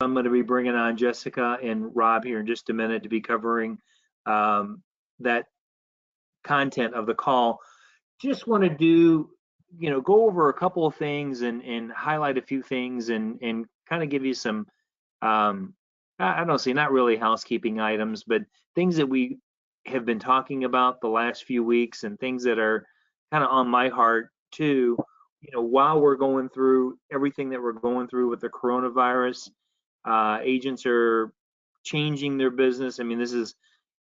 I'm going to be bringing on Jessica and Rob here in just a minute to be covering that content of the call. Just want to do, go over a couple of things and highlight a few things and kind of give you some, I don't say not really housekeeping items, but things that we have been talking about the last few weeks and things that are kind of on my heart too, while we're going through everything that we're going through with the coronavirus. Agents are changing their business. I mean, this is,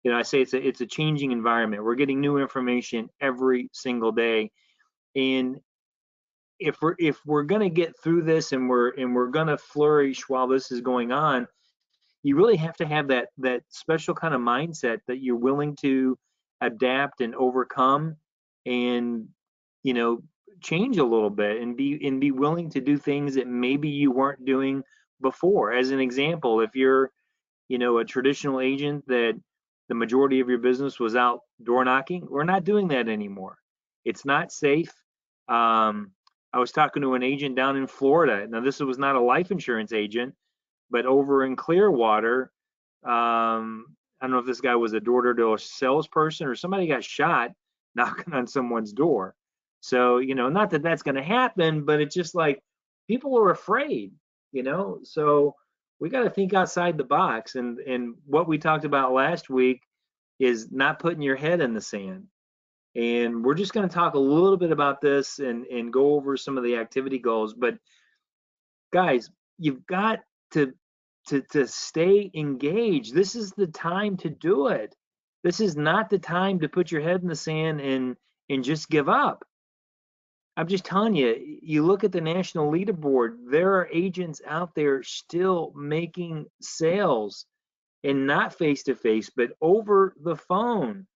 I say it's a changing environment. We're getting new information every single day, and if we're going to get through this and we're going to flourish while this is going on, you really have to have that special kind of mindset that you're willing to adapt and overcome, and change a little bit and be willing to do things that maybe you weren't doing before. As an example, if you're a traditional agent that the majority of your business was out door knocking, we're not doing that anymore. It's not safe. I was talking to an agent down in Florida. Now, this was not a life insurance agent, but over in Clearwater, I don't know if this guy was a door-to-door salesperson or somebody got shot knocking on someone's door. So, not that that's going to happen, but it's just like people are afraid, so we got to think outside the box. And what we talked about last week is not putting your head in the sand. And we're just going to talk a little bit about this and go over some of the activity goals. But guys, you've got to stay engaged. This is the time to do it. This is not the time to put your head in the sand and just give up. I'm just telling you, you look at the national leaderboard, there are agents out there still making sales, and not face-to-face, but over the phone,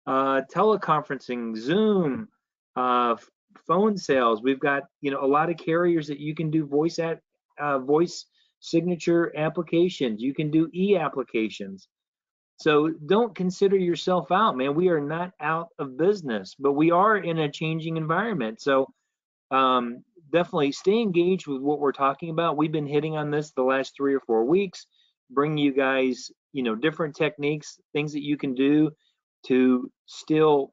teleconferencing, Zoom, phone sales. We've got, a lot of carriers that you can do voice signature applications. You can do e-applications. So don't consider yourself out, man. We are not out of business, but we are in a changing environment. So definitely stay engaged with what we're talking about. We've been hitting on this the last 3 or 4 weeks, bring you guys, different techniques, things that you can do to still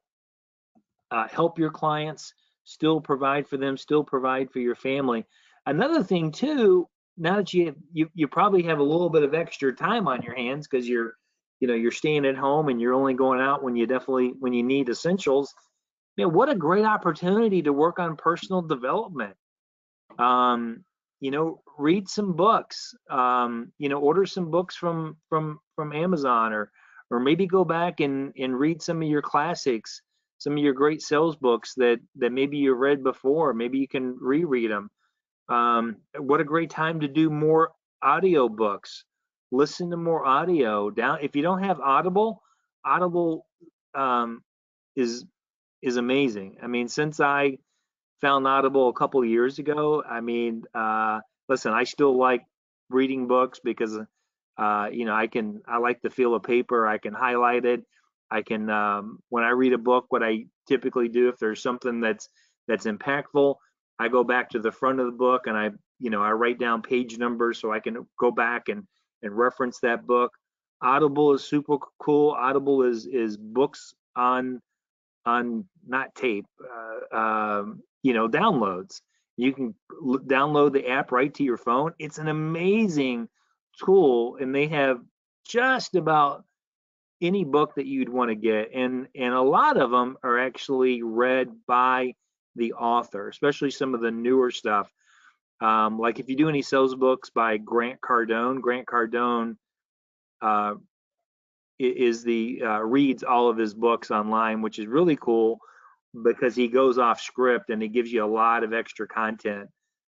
help your clients, still provide for them, still provide for your family. Another thing too, now that you probably have a little bit of extra time on your hands because you're staying at home and you're only going out when you need essentials. Man, what a great opportunity to work on personal development. Read some books. Order some books from Amazon, or maybe go back and read some of your classics, some of your great sales books that maybe you read before. Maybe you can reread them. What a great time to do more audio books. Listen to more audio. If you don't have Audible is amazing. I mean, since I found Audible a couple of years ago, I mean, listen, I still like reading books because I like the feel of paper. I can highlight it. I can when I read a book, what I typically do, if there's something that's impactful, I go back to the front of the book and I write down page numbers so I can go back and reference that book. Audible is super cool. Audible is books on not tape, downloads. You can download the app right to your phone. It's an amazing tool, and they have just about any book that you'd want to get, and a lot of them are actually read by the author, especially some of the newer stuff. Like if you do any sales books by Grant Cardone reads all of his books online, which is really cool because he goes off script and he gives you a lot of extra content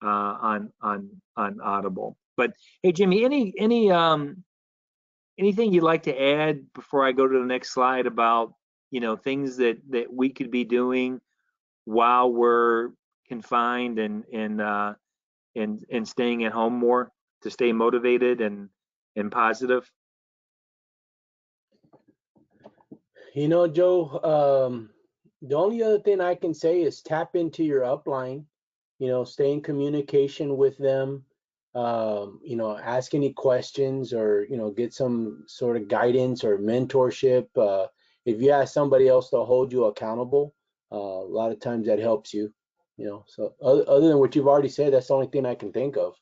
on Audible. But hey, Jimmy, anything you'd like to add before I go to the next slide about things that we could be doing while we're confined and staying at home more to stay motivated and positive? Joe, the only other thing I can say is tap into your upline, stay in communication with them. ask any questions, or get some sort of guidance or mentorship. If you ask somebody else to hold you accountable, a lot of times that helps you. So other than what you've already said, that's the only thing I can think of.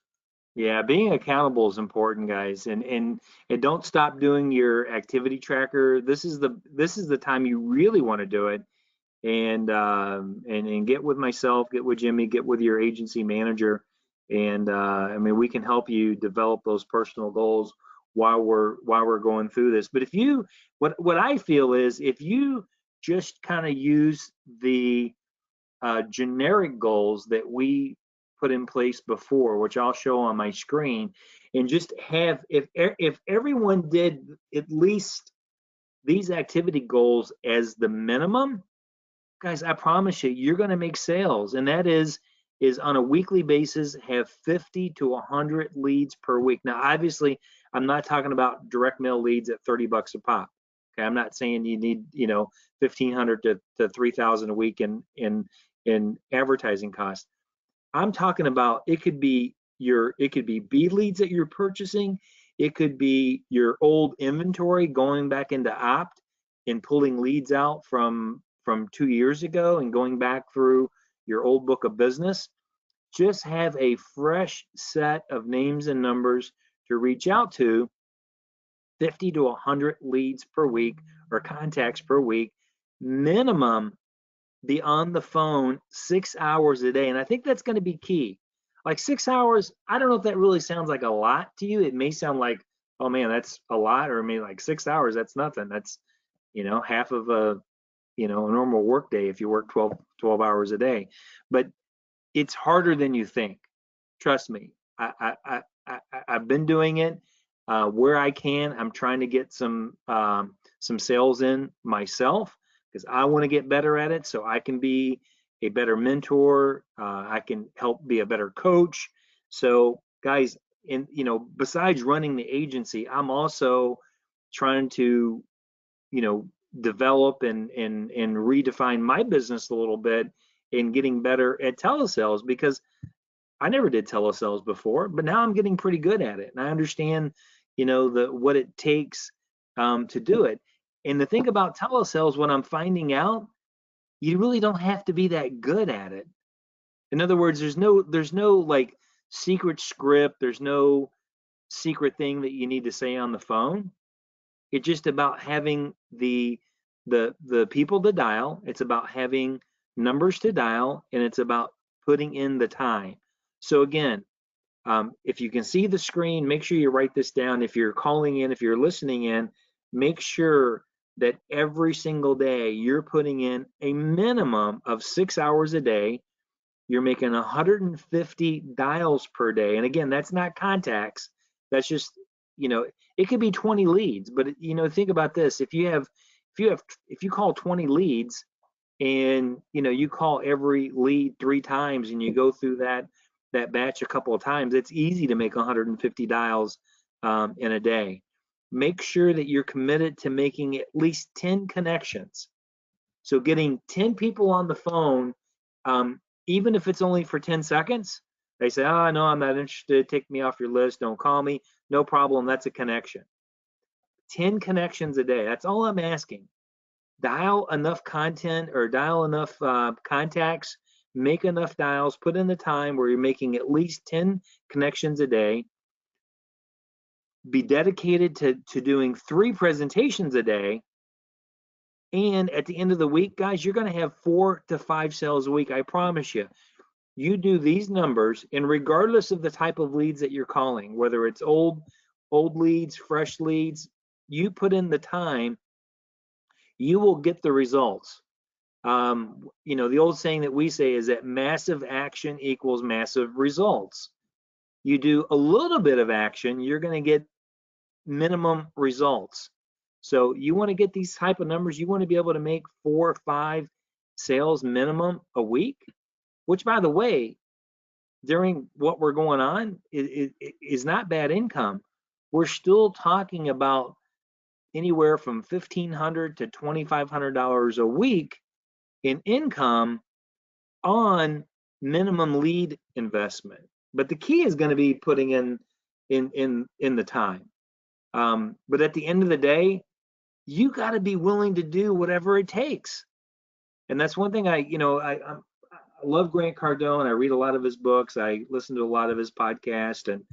Yeah, being accountable is important, guys, and don't stop doing your activity tracker. This is the time you really want to do it, and get with myself, get with Jimmy, get with your agency manager, and I mean we can help you develop those personal goals while we're going through this. But if you what I feel is if you just kind of use the generic goals that we put in place before, which I'll show on my screen, and just have if everyone did at least these activity goals as the minimum, guys, I promise you, you're going to make sales, and that is on a weekly basis have 50 to 100 leads per week. Now, obviously, I'm not talking about direct mail leads at $30 a pop. Okay, I'm not saying you need 1,500 to 3,000 a week in advertising costs. I'm talking about it could be B leads that you're purchasing. It could be your old inventory going back into opt and pulling leads out from 2 years ago and going back through your old book of business. Just have a fresh set of names and numbers to reach out to, 50 to 100 leads per week or contacts per week, minimum. Be on the phone 6 hours a day. And I think that's going to be key. Like 6 hours, I don't know if that really sounds like a lot to you. It may sound like, oh man, that's a lot, or maybe like 6 hours, that's nothing. That's, half of a normal work day if you work 12 hours a day. But it's harder than you think. Trust me. I've been doing it where I can. I'm trying to get some sales in myself because I want to get better at it so I can be a better mentor. I can help be a better coach. So guys, besides running the agency, I'm also trying to, develop and redefine my business a little bit in getting better at telesales because I never did telesales before, but now I'm getting pretty good at it, and I understand, what it takes to do it. And the thing about telesales, what I'm finding out, you really don't have to be that good at it. In other words, there's no like secret script, there's no secret thing that you need to say on the phone. It's just about having the people to dial. It's about having numbers to dial, and it's about putting in the time. So again, if you can see the screen, make sure you write this down. If you're calling in, if you're listening in, make sure that every single day you're putting in a minimum of 6 hours a day. You're making 150 dials per day. And again, that's not contacts. That's just, it could be 20 leads, but think about this. If you call 20 leads and, you call every lead 3 times and you go through that batch a couple of times, it's easy to make 150 dials in a day. Make sure that you're committed to making at least 10 connections. So getting 10 people on the phone, even if it's only for 10 seconds, they say, oh, no, I'm not interested. Take me off your list. Don't call me. No problem. That's a connection. 10 connections a day. That's all I'm asking. Dial enough content or dial enough contacts, make enough dials, put in the time where you're making at least 10 connections a day. Be dedicated to doing 3 presentations a day. And at the end of the week, guys, you're going to have 4 to 5 sales a week. I promise you. You do these numbers, and regardless of the type of leads that you're calling, whether it's old leads, fresh leads, you put in the time, you will get the results. The old saying that we say is that massive action equals massive results. You do a little bit of action, you're going to get minimum results. So you want to get these type of numbers, you want to be able to make 4 or 5 sales minimum a week, which, by the way, during what we're going on is not bad income. We're still talking about anywhere from $1,500 to $2,500 a week in income on minimum lead investment. But the key is going to be putting in the time. But at the end of the day, you got to be willing to do whatever it takes. And that's one thing I love Grant Cardone. I read a lot of his books. I listen to a lot of his podcasts, and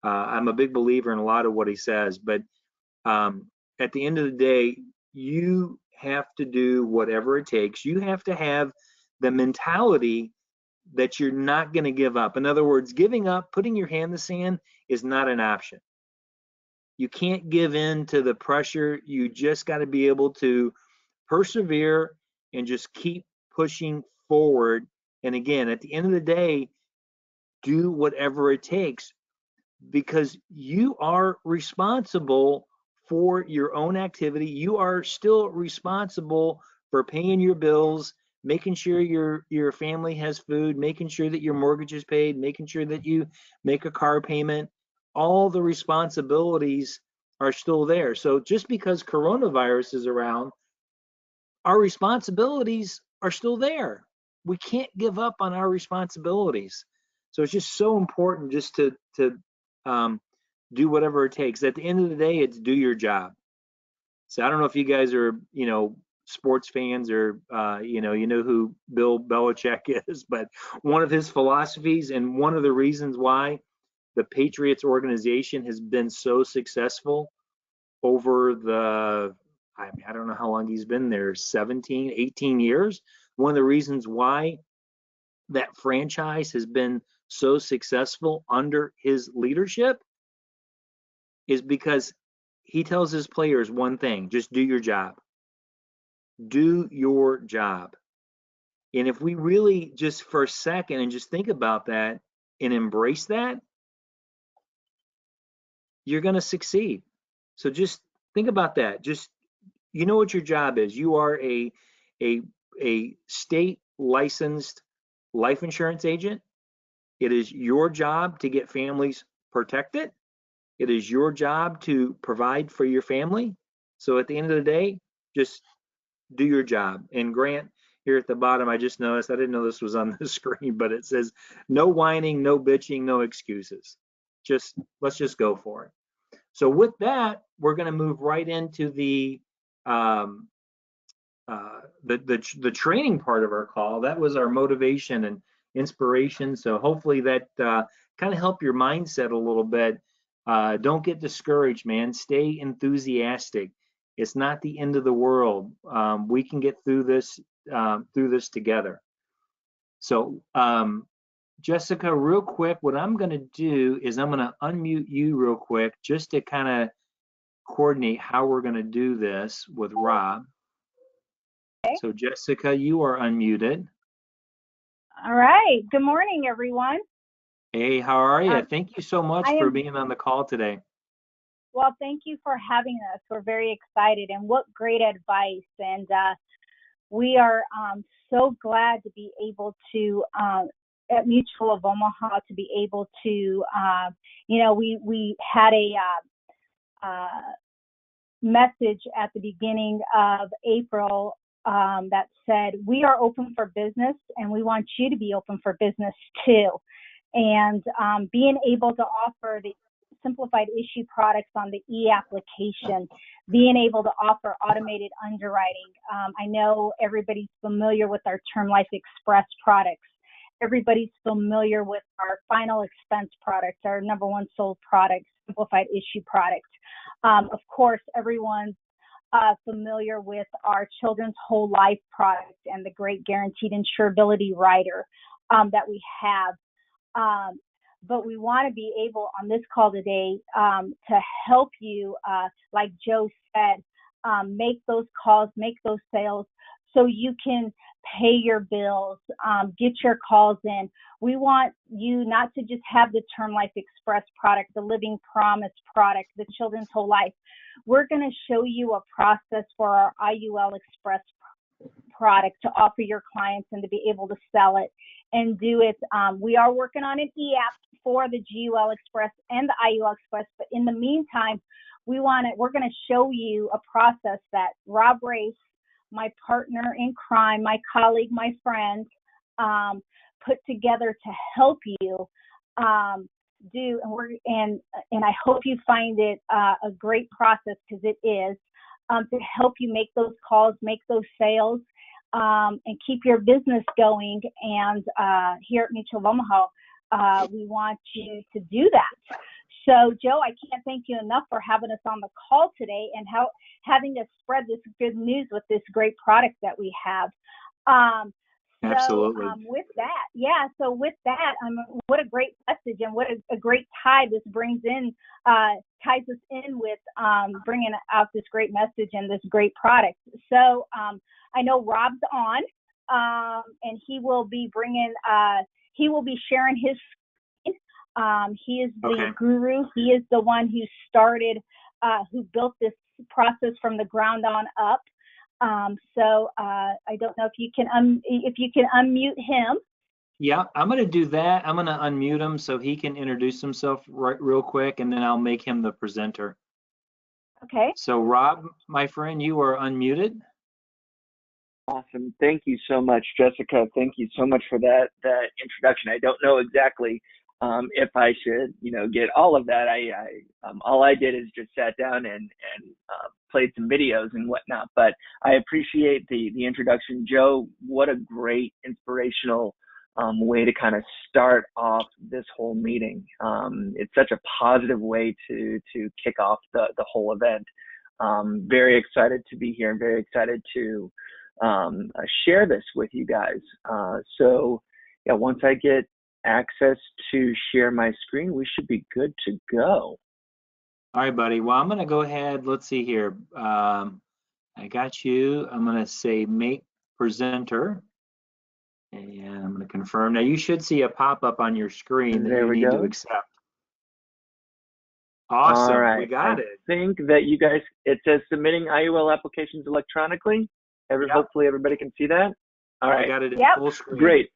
I'm a big believer in a lot of what he says. But at the end of the day, you have to do whatever it takes. You have to have the mentality that you're not going to give up. In other words, giving up, putting your hand in the sand is not an option. You can't give in to the pressure. You just got to be able to persevere and just keep pushing forward. And again, at the end of the day, do whatever it takes, because you are responsible for your own activity. You are still responsible for paying your bills, making sure your family has food, making sure that your mortgage is paid, making sure that you make a car payment. All the responsibilities are still there. So just because coronavirus is around, our responsibilities are still there. We can't give up on our responsibilities. So it's just so important just to do whatever it takes. At the end of the day, it's do your job. So I don't know if you guys are, sports fans, or you know who Bill Belichick is, but one of his philosophies and one of the reasons why the Patriots organization has been so successful over I don't know how long he's been there, 17, 18 years. One of the reasons why that franchise has been so successful under his leadership is because he tells his players one thing: just do your job. Do your job. And if we really just for a second and just think about that and embrace that, you're going to succeed. So just think about that. Just, you know what your job is. You are a state licensed life insurance agent. It is your job to get families protected. It is your job to provide for your family. So at the end of the day, just do your job. And Grant, here at the bottom, I just noticed, I didn't know this was on the screen, but it says, no whining, no bitching, no excuses. Let's just go for it. So with that, we're going to move right into the training part of our call. That was our motivation and inspiration. So hopefully that kind of help your mindset a little bit. Don't get discouraged, man. Stay enthusiastic. It's not the end of the world. We can get through this together. So Jessica, real quick, what I'm going to do is I'm going to unmute you real quick just to kind of coordinate how we're going to do this with Rob. Okay. So Jessica, you are unmuted. All right. Good morning, everyone. Hey, how are you? Thank you so much for being on the call today. Well, thank you for having us. We're very excited, and what great advice. And we are so glad to be able to, at Mutual of Omaha, to be able to, we had a message at the beginning of April that said, we are open for business and we want you to be open for business too. And being able to offer the simplified issue products on the e-application, being able to offer automated underwriting. I know everybody's familiar with our Term Life Express products. Everybody's familiar with our Final Expense products, our number one sold product, simplified issue product. Of course, everyone's familiar with our Children's Whole Life product and the great guaranteed insurability rider that we have. But we want to be able on this call today to help you, like Joe said, make those calls, make those sales so you can pay your bills, get your calls in. We want you not to just have the Term Life Express product, the Living Promise product, the Children's Whole Life. We're going to show you a process for our IUL Express product to offer your clients and to be able to sell it and do it. We are working on an e-app for the GUL Express and the IUL Express, but in the meantime, we're going to show you a process that Rob Race, my partner in crime, my colleague, my friend, put together to help you do, and I hope you find it a great process, because it is, to help you make those calls, make those sales, and keep your business going. And here at Mutual of Omaha, we want you to do that. So, Joe, I can't thank you enough for having us on the call today and having us spread this good news with this great product that we have. Absolutely. So with that, what a great message, and what a great tie this brings in, ties us in with bringing out this great message and this great product. So I know Rob's on, and he will be sharing his screen. He is the guru. He is the one who started, who built this process from the ground on up. So I don't know if you can unmute him. Yeah, I'm going to do that. I'm going to unmute him so he can introduce himself real quick, and then I'll make him the presenter. Okay. So Rob, my friend, you are unmuted. Awesome. Thank you so much, Jessica. Thank you so much for that introduction. I don't know exactly if I should, get all of that. All I did is just sat down and played some videos and whatnot, but I appreciate the introduction. Joe, what a great inspirational way to kind of start off this whole meeting. It's such a positive way to kick off the whole event. Very excited to be here and very excited to share this with you guys. So yeah, once I get access to share my screen, we should be good to go. All right, buddy. Well, I'm going to go ahead. Let's see here. I got you. I'm going to say make presenter, and I'm going to confirm. Now you should see a pop-up on your screen that you need to accept. Awesome. All right. We got it. I think that you guys, it says submitting IUL applications electronically. Hopefully everybody can see that. All right. I got it in full screen. Great.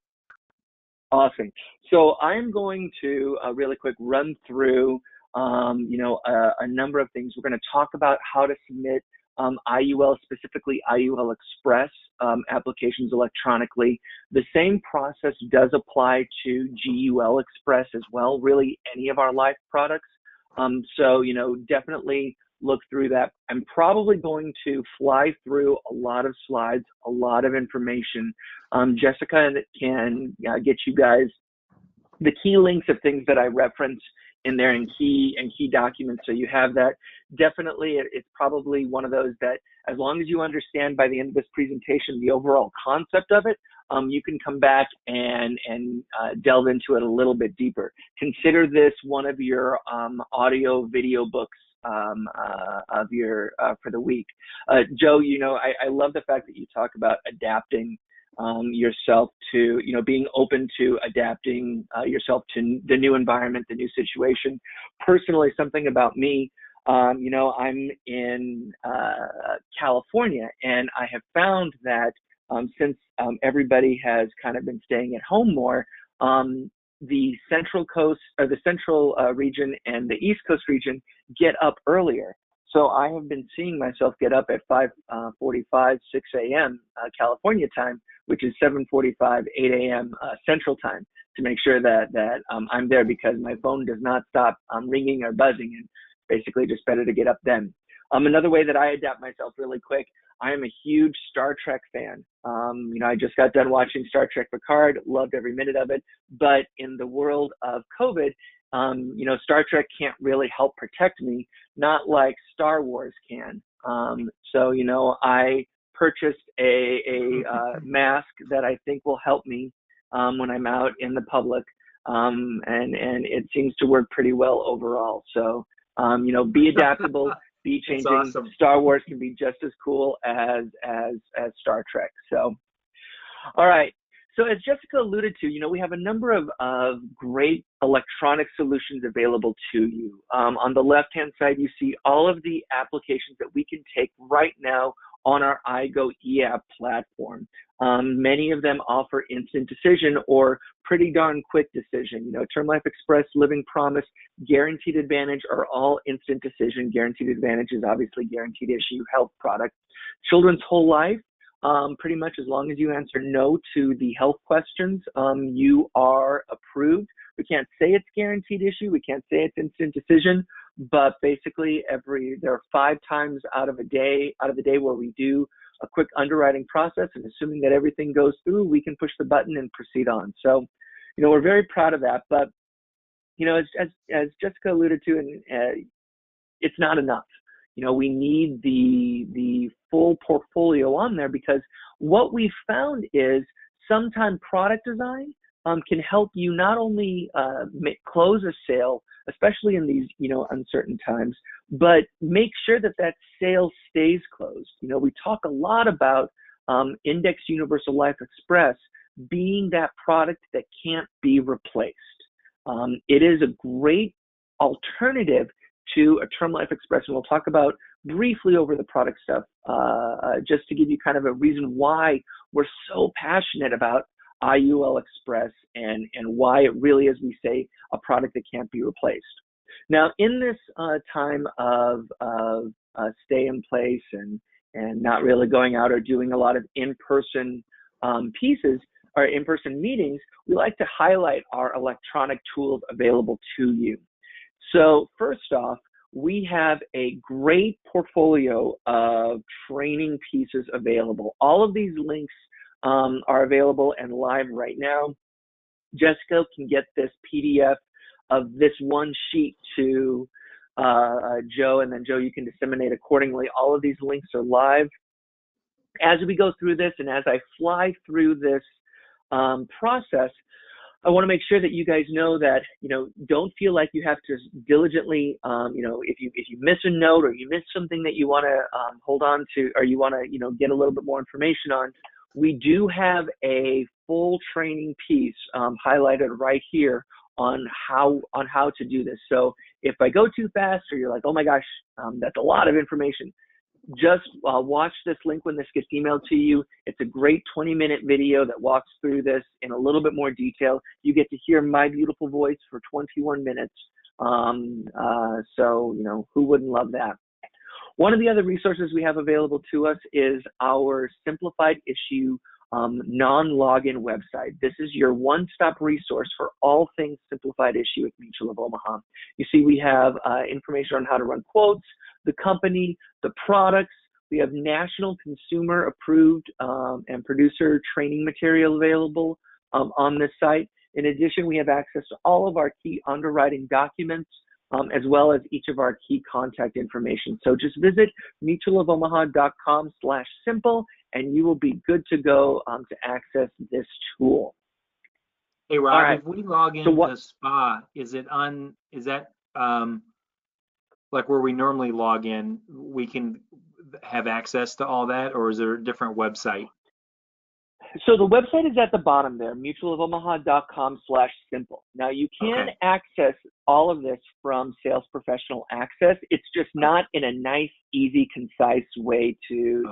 Awesome. So I'm going to really quick run through, a number of things. We're going to talk about how to submit IUL, specifically IUL Express applications electronically. The same process does apply to GUL Express as well, really any of our life products. So, definitely look through that. I'm probably going to fly through a lot of slides, a lot of information. Jessica can get you guys the key links of things that I reference in there and key documents. So you have that. Definitely, it's probably one of those that as long as you understand by the end of this presentation the overall concept of it, you can come back and delve into it a little bit deeper. Consider this one of your audio video books of your for the week. Joe, I love the fact that you talk about adapting yourself to, being open to adapting yourself to the new environment, the new situation. Personally, something about me, I'm in California, and I have found that since everybody has kind of been staying at home more, the Central Coast, or the Central region and the East Coast region get up earlier. So I have been seeing myself get up at 5:45, 6 a.m. California time, which is 7:45, 8 a.m. Central time, to make sure that I'm there, because my phone does not stop ringing or buzzing, and basically just better to get up then. Another way that I adapt myself really quick, I am a huge Star Trek fan. I just got done watching Star Trek Picard, loved every minute of it. But in the world of COVID, Star Trek can't really help protect me, not like Star Wars can. So, I purchased a mask that I think will help me when I'm out in the public. And it seems to work pretty well overall. So, be adaptable. Be changing. Awesome. Star Wars can be just as cool as Star Trek. So, all right. So as Jessica alluded to, we have a number of great electronic solutions available to you. On the left-hand side, you see all of the applications that we can take right now on our iGo eApp platform. Many of them offer instant decision or pretty darn quick decision. Term Life Express, Living Promise, Guaranteed Advantage are all instant decision. Guaranteed Advantage is obviously guaranteed issue health product. Children's Whole Life, pretty much as long as you answer no to the health questions, you are approved We can't say it's guaranteed issue. We can't say it's instant decision, but basically there are 5 times out of the day where we do a quick underwriting process, and assuming that everything goes through, we can push the button and proceed on. So, we're very proud of that. But, as Jessica alluded to, and it's not enough. We need the full portfolio on there, because what we found is sometimes product design can help you not only close a sale, especially in these uncertain times, but make sure that sale stays closed. We talk a lot about Index Universal Life Express being that product that can't be replaced. It is a great alternative to a Term Life Express, and we'll talk about briefly over the product stuff, just to give you kind of a reason why we're so passionate about IUL Express and why it really is, we say, a product that can't be replaced. Now, in this time of stay in place and not really going out or doing a lot of in-person pieces or in-person meetings, we like to highlight our electronic tools available to you. So first off, we have a great portfolio of training pieces available. All of these links are available and live right now. Jessica can get this PDF of this one sheet to Joe, and then Joe, you can disseminate accordingly. All of these links are live. As we go through this and as I fly through this process, I want to make sure that you guys know that, don't feel like you have to diligently, if you miss a note or you miss something that you want to hold on to, or you want to, get a little bit more information on, we do have a full training piece highlighted right here on how to do this. So if I go too fast or you're like, oh my gosh, that's a lot of information, just watch this link when this gets emailed to you. It's a great 20-minute video that walks through this in a little bit more detail. You get to hear my beautiful voice for 21 minutes. So, who wouldn't love that? One of the other resources we have available to us is our Simplified Issue non-login website. This is your one-stop resource for all things Simplified Issue at Mutual of Omaha. You see, we have information on how to run quotes, the company, the products. We have national consumer approved and producer training material available on this site. In addition, we have access to all of our key underwriting documents, as well as each of our key contact information. So just visit mutualofomaha.com/simple, and you will be good to go to access this tool. Hey, Rob, right. if we log into the SPA, is that like where we normally log in, we can have access to all that, or is there a different website? So the website is at the bottom there, mutualofomaha.com/simple. Now you can access all of this from Sales Professional Access. It's just not in a nice, easy, concise way to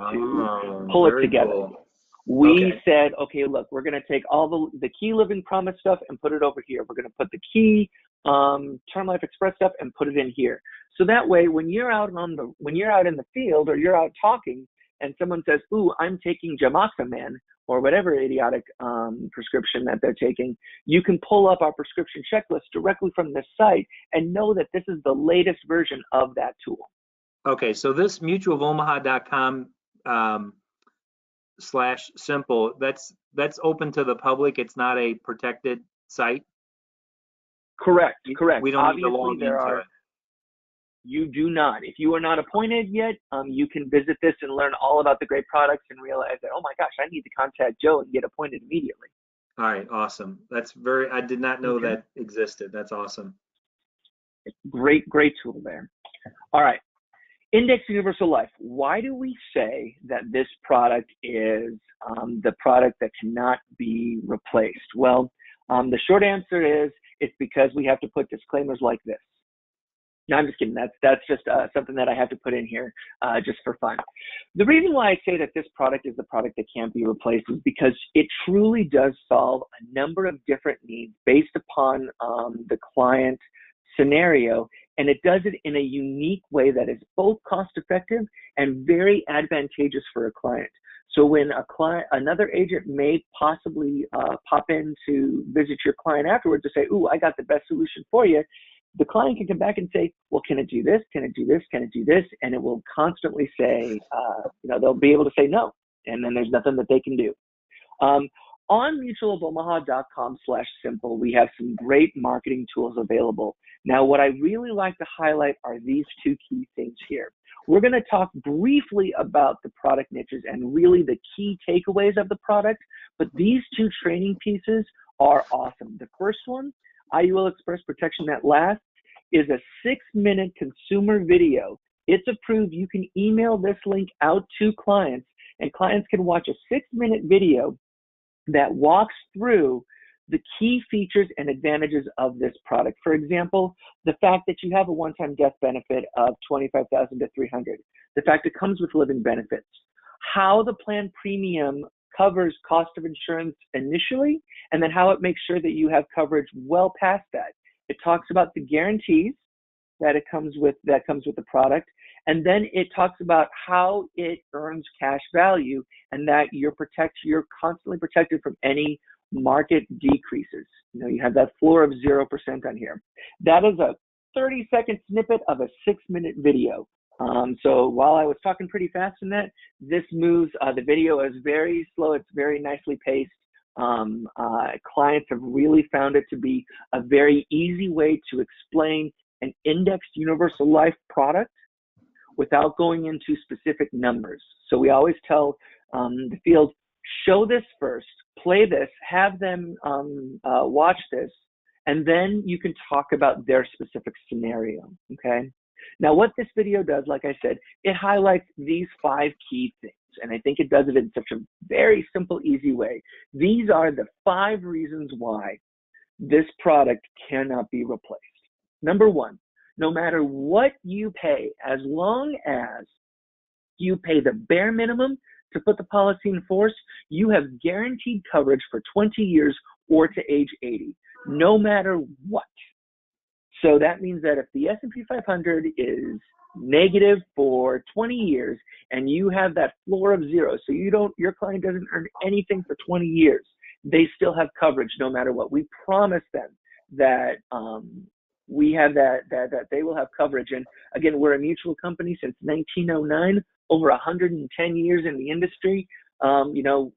pull it together. Cool. We said, okay, look, we're going to take all the key living promise stuff and put it over here. We're going to put the key Term Life Express stuff and put it in here. So that way, when you're out in the field or you're out talking, and someone says, "Ooh, I'm taking Jamaxaman," or whatever idiotic prescription that they're taking, you can pull up our prescription checklist directly from this site and know that this is the latest version of that tool. Okay, so this mutualofomaha.com/simple, that's open to the public. It's not a protected site. Correct. We don't Obviously, need to log into it. You do not. If you are not appointed yet, you can visit this and learn all about the great products and realize that, oh my gosh, I need to contact Joe and get appointed immediately. All right, awesome. I did not know that existed. That's awesome. Great tool there. All right. Index Universal Life. Why do we say that this product is the product that cannot be replaced? Well, the short answer is it's because we have to put disclaimers like this. No, I'm just kidding. That's just something that I have to put in here just for fun. The reason why I say that this product is the product that can't be replaced is because it truly does solve a number of different needs based upon the client scenario, and it does it in a unique way that is both cost effective and very advantageous for a client. So when another agent may possibly pop in to visit your client afterwards to say, "Ooh, I got the best solution for you," the client can come back and say, "Well, can it do this? Can it do this? Can it do this?" And it will constantly say, they'll be able to say no, and then there's nothing that they can do. On mutualofomaha.com/simple, we have some great marketing tools available. Now, what I really like to highlight are these two key things here. We're going to talk briefly about the product niches and really the key takeaways of the product, but these two training pieces are awesome. The first one, IULE Express Protection That Lasts, is a 6-minute consumer video. It's approved. You can email this link out to clients, and clients can watch a 6-minute video that walks through the key features and advantages of this product. For example, the fact that you have a one-time death benefit of $25,000 to $300,000, the fact it comes with living benefits, how the plan premium covers cost of insurance initially, and then how it makes sure that you have coverage well past that. It talks about the guarantees that comes with the product, and then it talks about how it earns cash value and that you're constantly protected from any market decreases. You have that floor of 0% on here. That is a 30-second snippet of a 6-minute video. So while I was talking pretty fast in that, this moves, the video is very slow. It's very nicely paced. Clients have really found it to be a very easy way to explain an indexed universal life product without going into specific numbers. So we always tell the field, show this first, play this, have them watch this, and then you can talk about their specific scenario, okay? Now, what this video does, like I said, it highlights these 5 key things, and I think it does it in such a very simple, easy way. These are the 5 reasons why this product cannot be replaced. Number 1, no matter what you pay, as long as you pay the bare minimum to put the policy in force, you have guaranteed coverage for 20 years or to age 80, no matter what. So that means that if the S&P 500 is negative for 20 years and you have that floor of 0, so your client doesn't earn anything for 20 years, they still have coverage no matter what. We promise them that we have that they will have coverage. And again, we're a mutual company since 1909, over 110 years in the industry.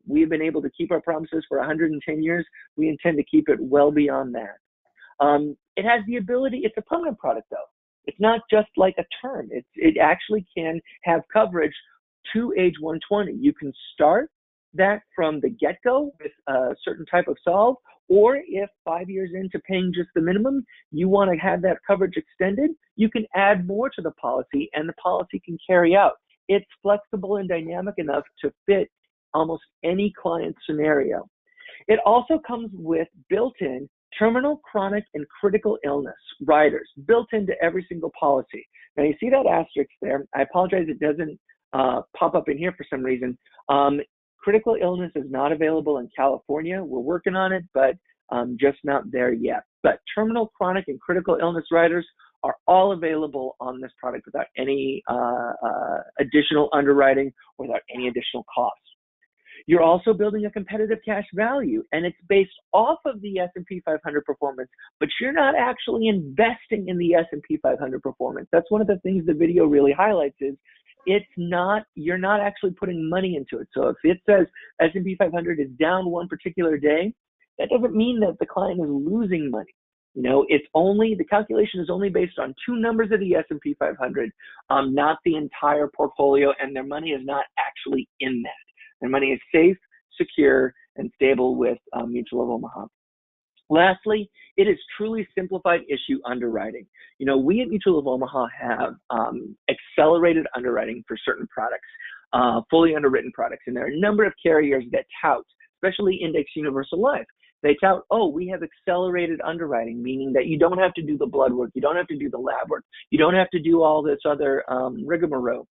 We've been able to keep our promises for 110 years. We intend to keep it well beyond that. It has the ability, it's a permanent product though. It's not just like a term. It actually can have coverage to age 120. You can start that from the get-go with a certain type of solve, or if 5 years into paying just the minimum, you want to have that coverage extended, you can add more to the policy and the policy can carry out. It's flexible and dynamic enough to fit almost any client scenario. It also comes with built-in terminal, chronic, and critical illness riders built into every single policy. Now you see that asterisk there. I apologize, it doesn't pop up in here for some reason. Critical illness is not available in California. We're working on it, but just not there yet. But terminal, chronic, and critical illness riders are all available on this product without any additional underwriting, without any additional cost. You're also building a competitive cash value, and it's based off of the S&P 500 performance, but you're not actually investing in the S&P 500 performance. That's one of the things the video really highlights is you're not actually putting money into it. So if it says S&P 500 is down one particular day, that doesn't mean that the client is losing money. The calculation is only based on 2 numbers of the S&P 500, not the entire portfolio, and their money is not actually in that. Their money is safe, secure, and stable with Mutual of Omaha. Lastly, it is truly simplified issue underwriting. We at Mutual of Omaha have accelerated underwriting for certain products, fully underwritten products. And there are a number of carriers that tout, especially Index Universal Life. They tout, we have accelerated underwriting, meaning that you don't have to do the blood work, you don't have to do the lab work, you don't have to do all this other rigmarole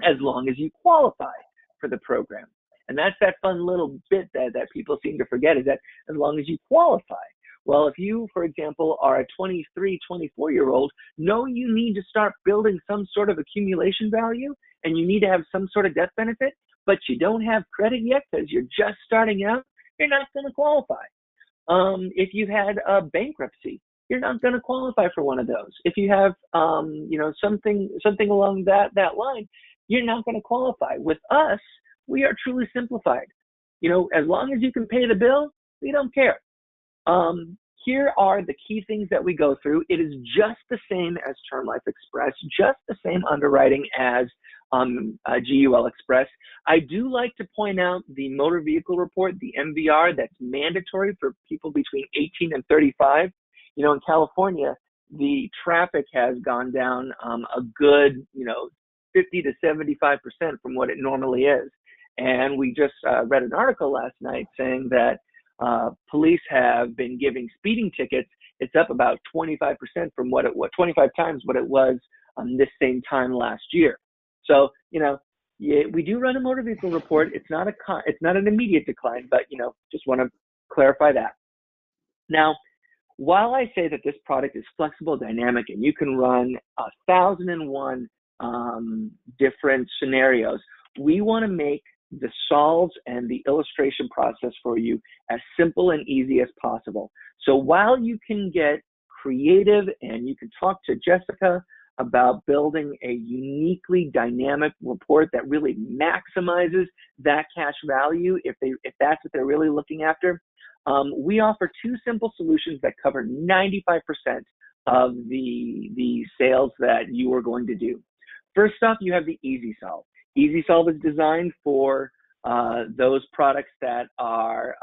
as long as you qualify for the program. And that's that fun little bit that people seem to forget, is that as long as you qualify. Well, if you, for example, are a 23, 24-year-old, know you need to start building some sort of accumulation value and you need to have some sort of death benefit, but you don't have credit yet because you're just starting out, you're not going to qualify. If you had a bankruptcy, you're not going to qualify for one of those. If you have, something along that line, you're not going to qualify. With us, we are truly simplified. As long as you can pay the bill, we don't care. Here are the key things that we go through. It is just the same as Term Life Express, just the same underwriting as GUL Express. I do like to point out the motor vehicle report, the MVR, that's mandatory for people between 18 and 35. In California, the traffic has gone down a good, 50 to 75% from what it normally is. And we just read an article last night saying that police have been giving speeding tickets. It's up about 25% from 25 times what it was this same time last year. So, we do run a motor vehicle report. It's not an immediate decline, but, just want to clarify that. Now, while I say that this product is flexible, dynamic, and you can run 1,001 different scenarios, we want to make the solves and the illustration process for you as simple and easy as possible. So while you can get creative and you can talk to Jessica about building a uniquely dynamic report that really maximizes that cash value, if that's what they're really looking after, we offer two simple solutions that cover 95% of the sales that you are going to do. First off, you have the Easy Solve. Easy Solve is designed for those products that are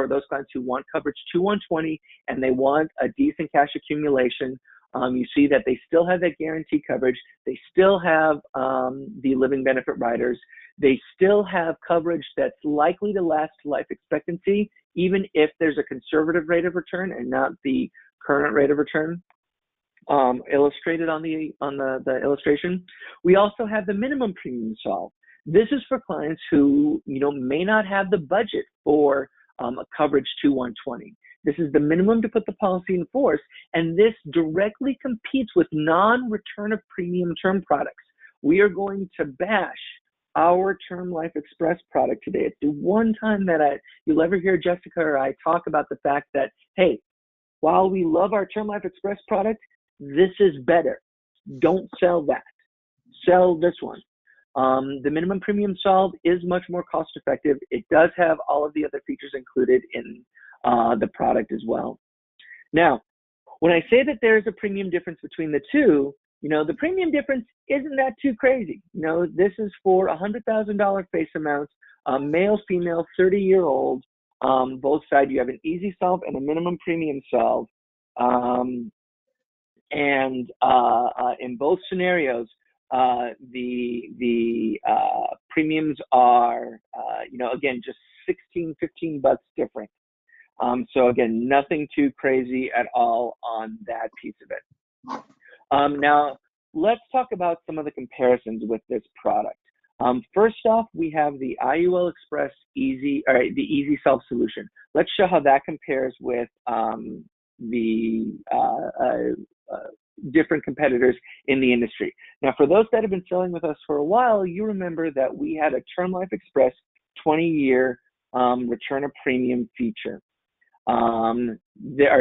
those clients who want coverage to 120 and they want a decent cash accumulation. You see that they still have that guarantee coverage. They still have the living benefit riders. They still have coverage that's likely to last to life expectancy, even if there's a conservative rate of return and not the current rate of return illustrated on the illustration. We also have the minimum premium solve. This is for clients who may not have the budget for a coverage to 120. This is the minimum to put the policy in force, and this directly competes with non-return of premium term products. We are going to bash our Term Life Express product today. It's the one time that you'll ever hear Jessica or I talk about the fact that, hey, while we love our Term Life Express product, this is better. Don't sell that. Sell this one. The minimum premium solve is much more cost effective. It does have all of the other features included in the product as well. Now, when I say that there's a premium difference between the two, the premium difference isn't that too crazy. This is for $100,000 face amounts, male, female, 30-year-old. Both sides, you have an Easy Solve and a minimum premium solve. And in both scenarios, the premiums are, again, just $15 different. So again, nothing too crazy at all on that piece of it. Now, let's talk about some of the comparisons with this product. First off, we have the IUL Express the Easy Solve solution. Let's show how that compares with the different competitors in the industry. Now, for those that have been selling with us for a while, you remember that we had a Term Life Express 20-year return of premium feature, our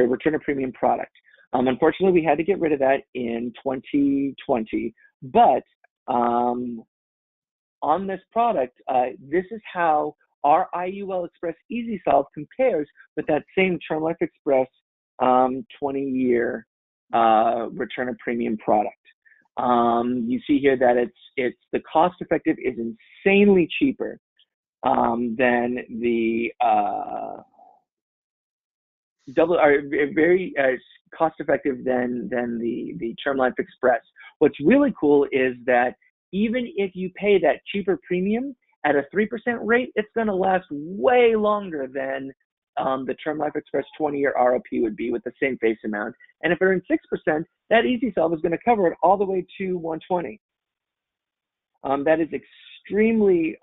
return of premium product. Unfortunately, we had to get rid of that in 2020, but on this product, this is how our IUL Express Easy Solve compares with that same Term Life Express 20-year return of premium product. You see here that it's the cost effective is insanely cheaper than the very cost effective than the Term Life Express. What's really cool is that even if you pay that cheaper premium at a 3% rate, it's going to last way longer than the Term Life Express 20-year ROP would be with the same face amount. And if it earns 6%, that Easy Solve is going to cover it all the way to 120. That is extremely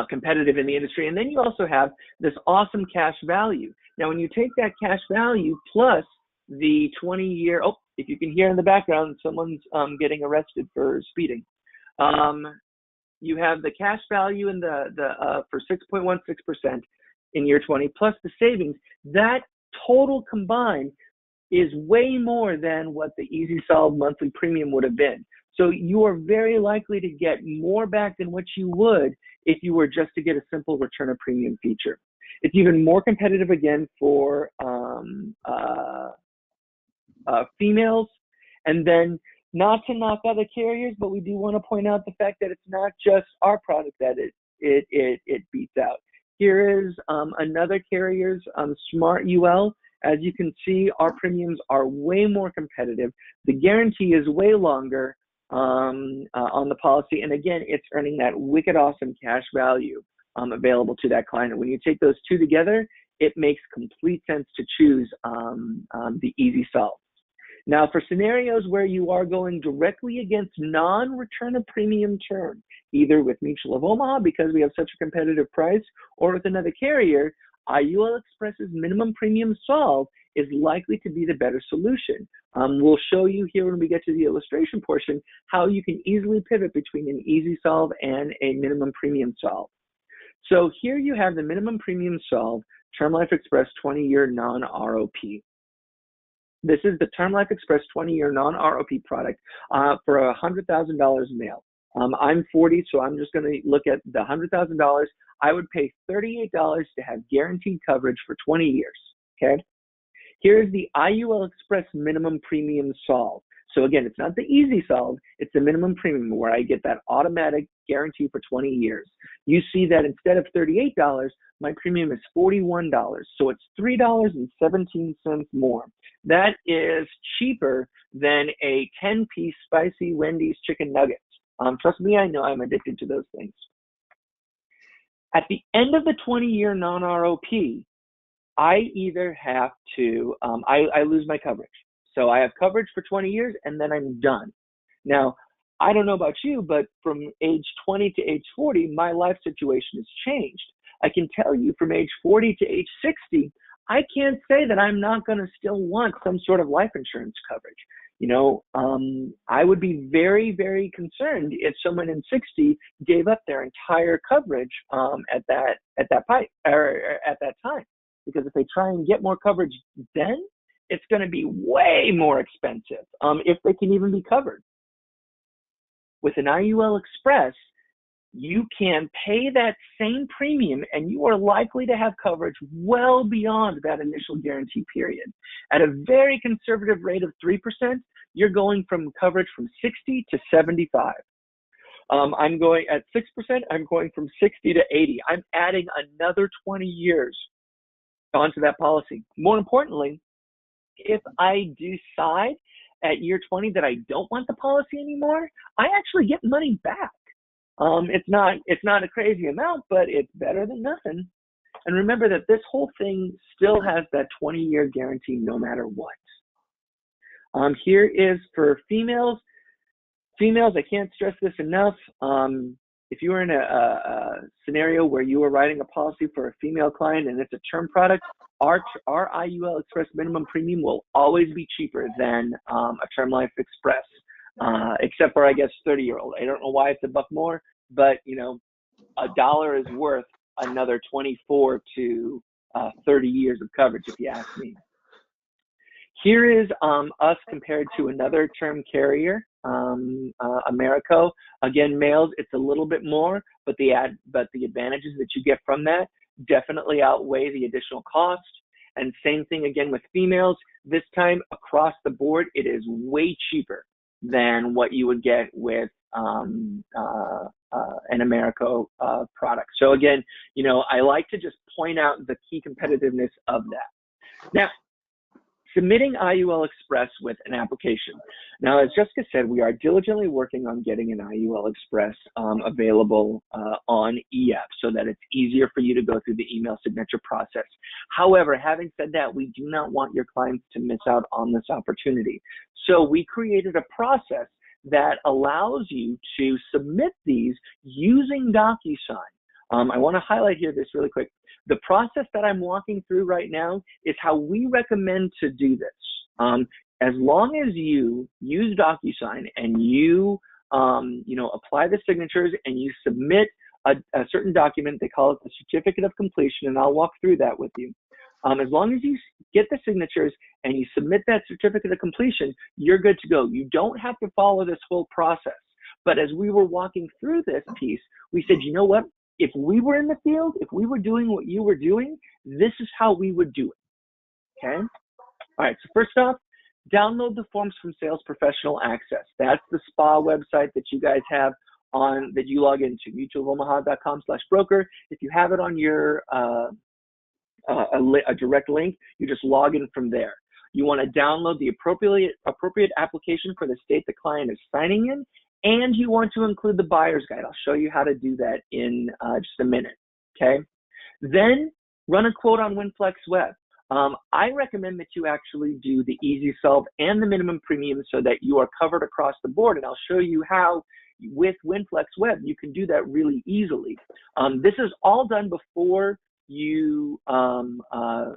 competitive in the industry. And then you also have this awesome cash value. Now, when you take that cash value plus the 20-year, oh, if you can hear in the background, someone's getting arrested for speeding. You have the cash value in for 6.16% in year 20 plus the savings. That total combined is way more than what the EasySolve monthly premium would have been. So you are very likely to get more back than what you would if you were just to get a simple return of premium feature. It's even more competitive again for females. And then, not to knock other carriers, but we do want to point out the fact that it's not just our product that it beats out. Here is another carrier's Smart UL. As you can see, our premiums are way more competitive. The guarantee is way longer on the policy. And again, it's earning that wicked awesome cash value available to that client. And when you take those two together, it makes complete sense to choose the EasySolve. Now, for scenarios where you are going directly against non-return of premium term, either with Mutual of Omaha because we have such a competitive price, or with another carrier, IUL Express's minimum premium solve is likely to be the better solution. We'll show you here when we get to the illustration portion how you can easily pivot between an EasySolve and a minimum premium solve. So here you have the minimum premium solve, Term Life Express 20-year non-ROP. This is the Term Life Express 20-year non-ROP product for $100,000 male. I'm 40, so I'm just going to look at the $100,000. I would pay $38 to have guaranteed coverage for 20 years, okay? Here's the IUL Express minimum premium solve. So again, it's not the EasySolve, it's the minimum premium where I get that automatic guarantee for 20 years. You see that instead of $38, my premium is $41. So it's $3.17 more. That is cheaper than a 10-piece spicy Wendy's chicken nuggets. Trust me, I know I'm addicted to those things. At the end of the 20-year non-ROP, I either have to, I lose my coverage. So I have coverage for 20 years and then I'm done. Now, I don't know about you, but from age 20 to age 40, my life situation has changed. I can tell you from age 40 to age 60, I can't say that I'm not going to still want some sort of life insurance coverage. You know, I would be very, very concerned if someone in 60 gave up their entire coverage at that time, because if they try and get more coverage then, it's going to be way more expensive if they can even be covered. With an IUL Express, you can pay that same premium and you are likely to have coverage well beyond that initial guarantee period. At a very conservative rate of 3%, you're going from coverage from 60 to 75. I'm going at 6%, I'm going from 60 to 80. I'm adding another 20 years onto that policy. More importantly, if I decide at year 20 that I don't want the policy anymore, I actually get money back. It's not a crazy amount, but it's better than nothing. And remember that this whole thing still has that 20-year guarantee no matter what. Here is for females. Females, I can't stress this enough. If you were in a scenario where you were writing a policy for a female client and it's a term product, our IUL Express minimum premium will always be cheaper than a Term Life Express, except for, I guess, 30-year-old. I don't know why it's $1 more, but, you know, $1 is worth another 24 to 30 years of coverage, if you ask me. Here is us compared to another term carrier, Americo. Again, males, it's a little bit more, but the advantages that you get from that definitely outweigh the additional cost. And same thing again with females. This time across the board, it is way cheaper than what you would get with an Americo product. So again, you know, I like to just point out the key competitiveness of that. Now, submitting IUL Express with an application. Now, as Jessica said, we are diligently working on getting an IUL Express available on eApp so that it's easier for you to go through the email signature process. However, having said that, we do not want your clients to miss out on this opportunity. So we created a process that allows you to submit these using DocuSign. I want to highlight here this really quick. The process that I'm walking through right now is how we recommend to do this. As long as you use DocuSign and you, apply the signatures and you submit a certain document, they call it the certificate of completion, and I'll walk through that with you. As long as you get the signatures and you submit that certificate of completion, you're good to go. You don't have to follow this whole process. But as we were walking through this piece, we said, you know what? If we were in the field, if we were doing what you were doing, this is how we would do it, okay? All right, so first off, download the forms from Sales Professional Access. That's the SPA website that you guys have on, that you log into, mutualofomaha.com/broker. If you have it on your a direct link, you just log in from there. You want to download the appropriate application for the state the client is signing in, and you want to include the buyer's guide. I'll show you how to do that in just a minute, okay? Then run a quote on WinFlex Web. I recommend that you actually do the easy solve and the minimum premium so that you are covered across the board, and I'll show you how with WinFlex Web you can do that really easily. This is all done before you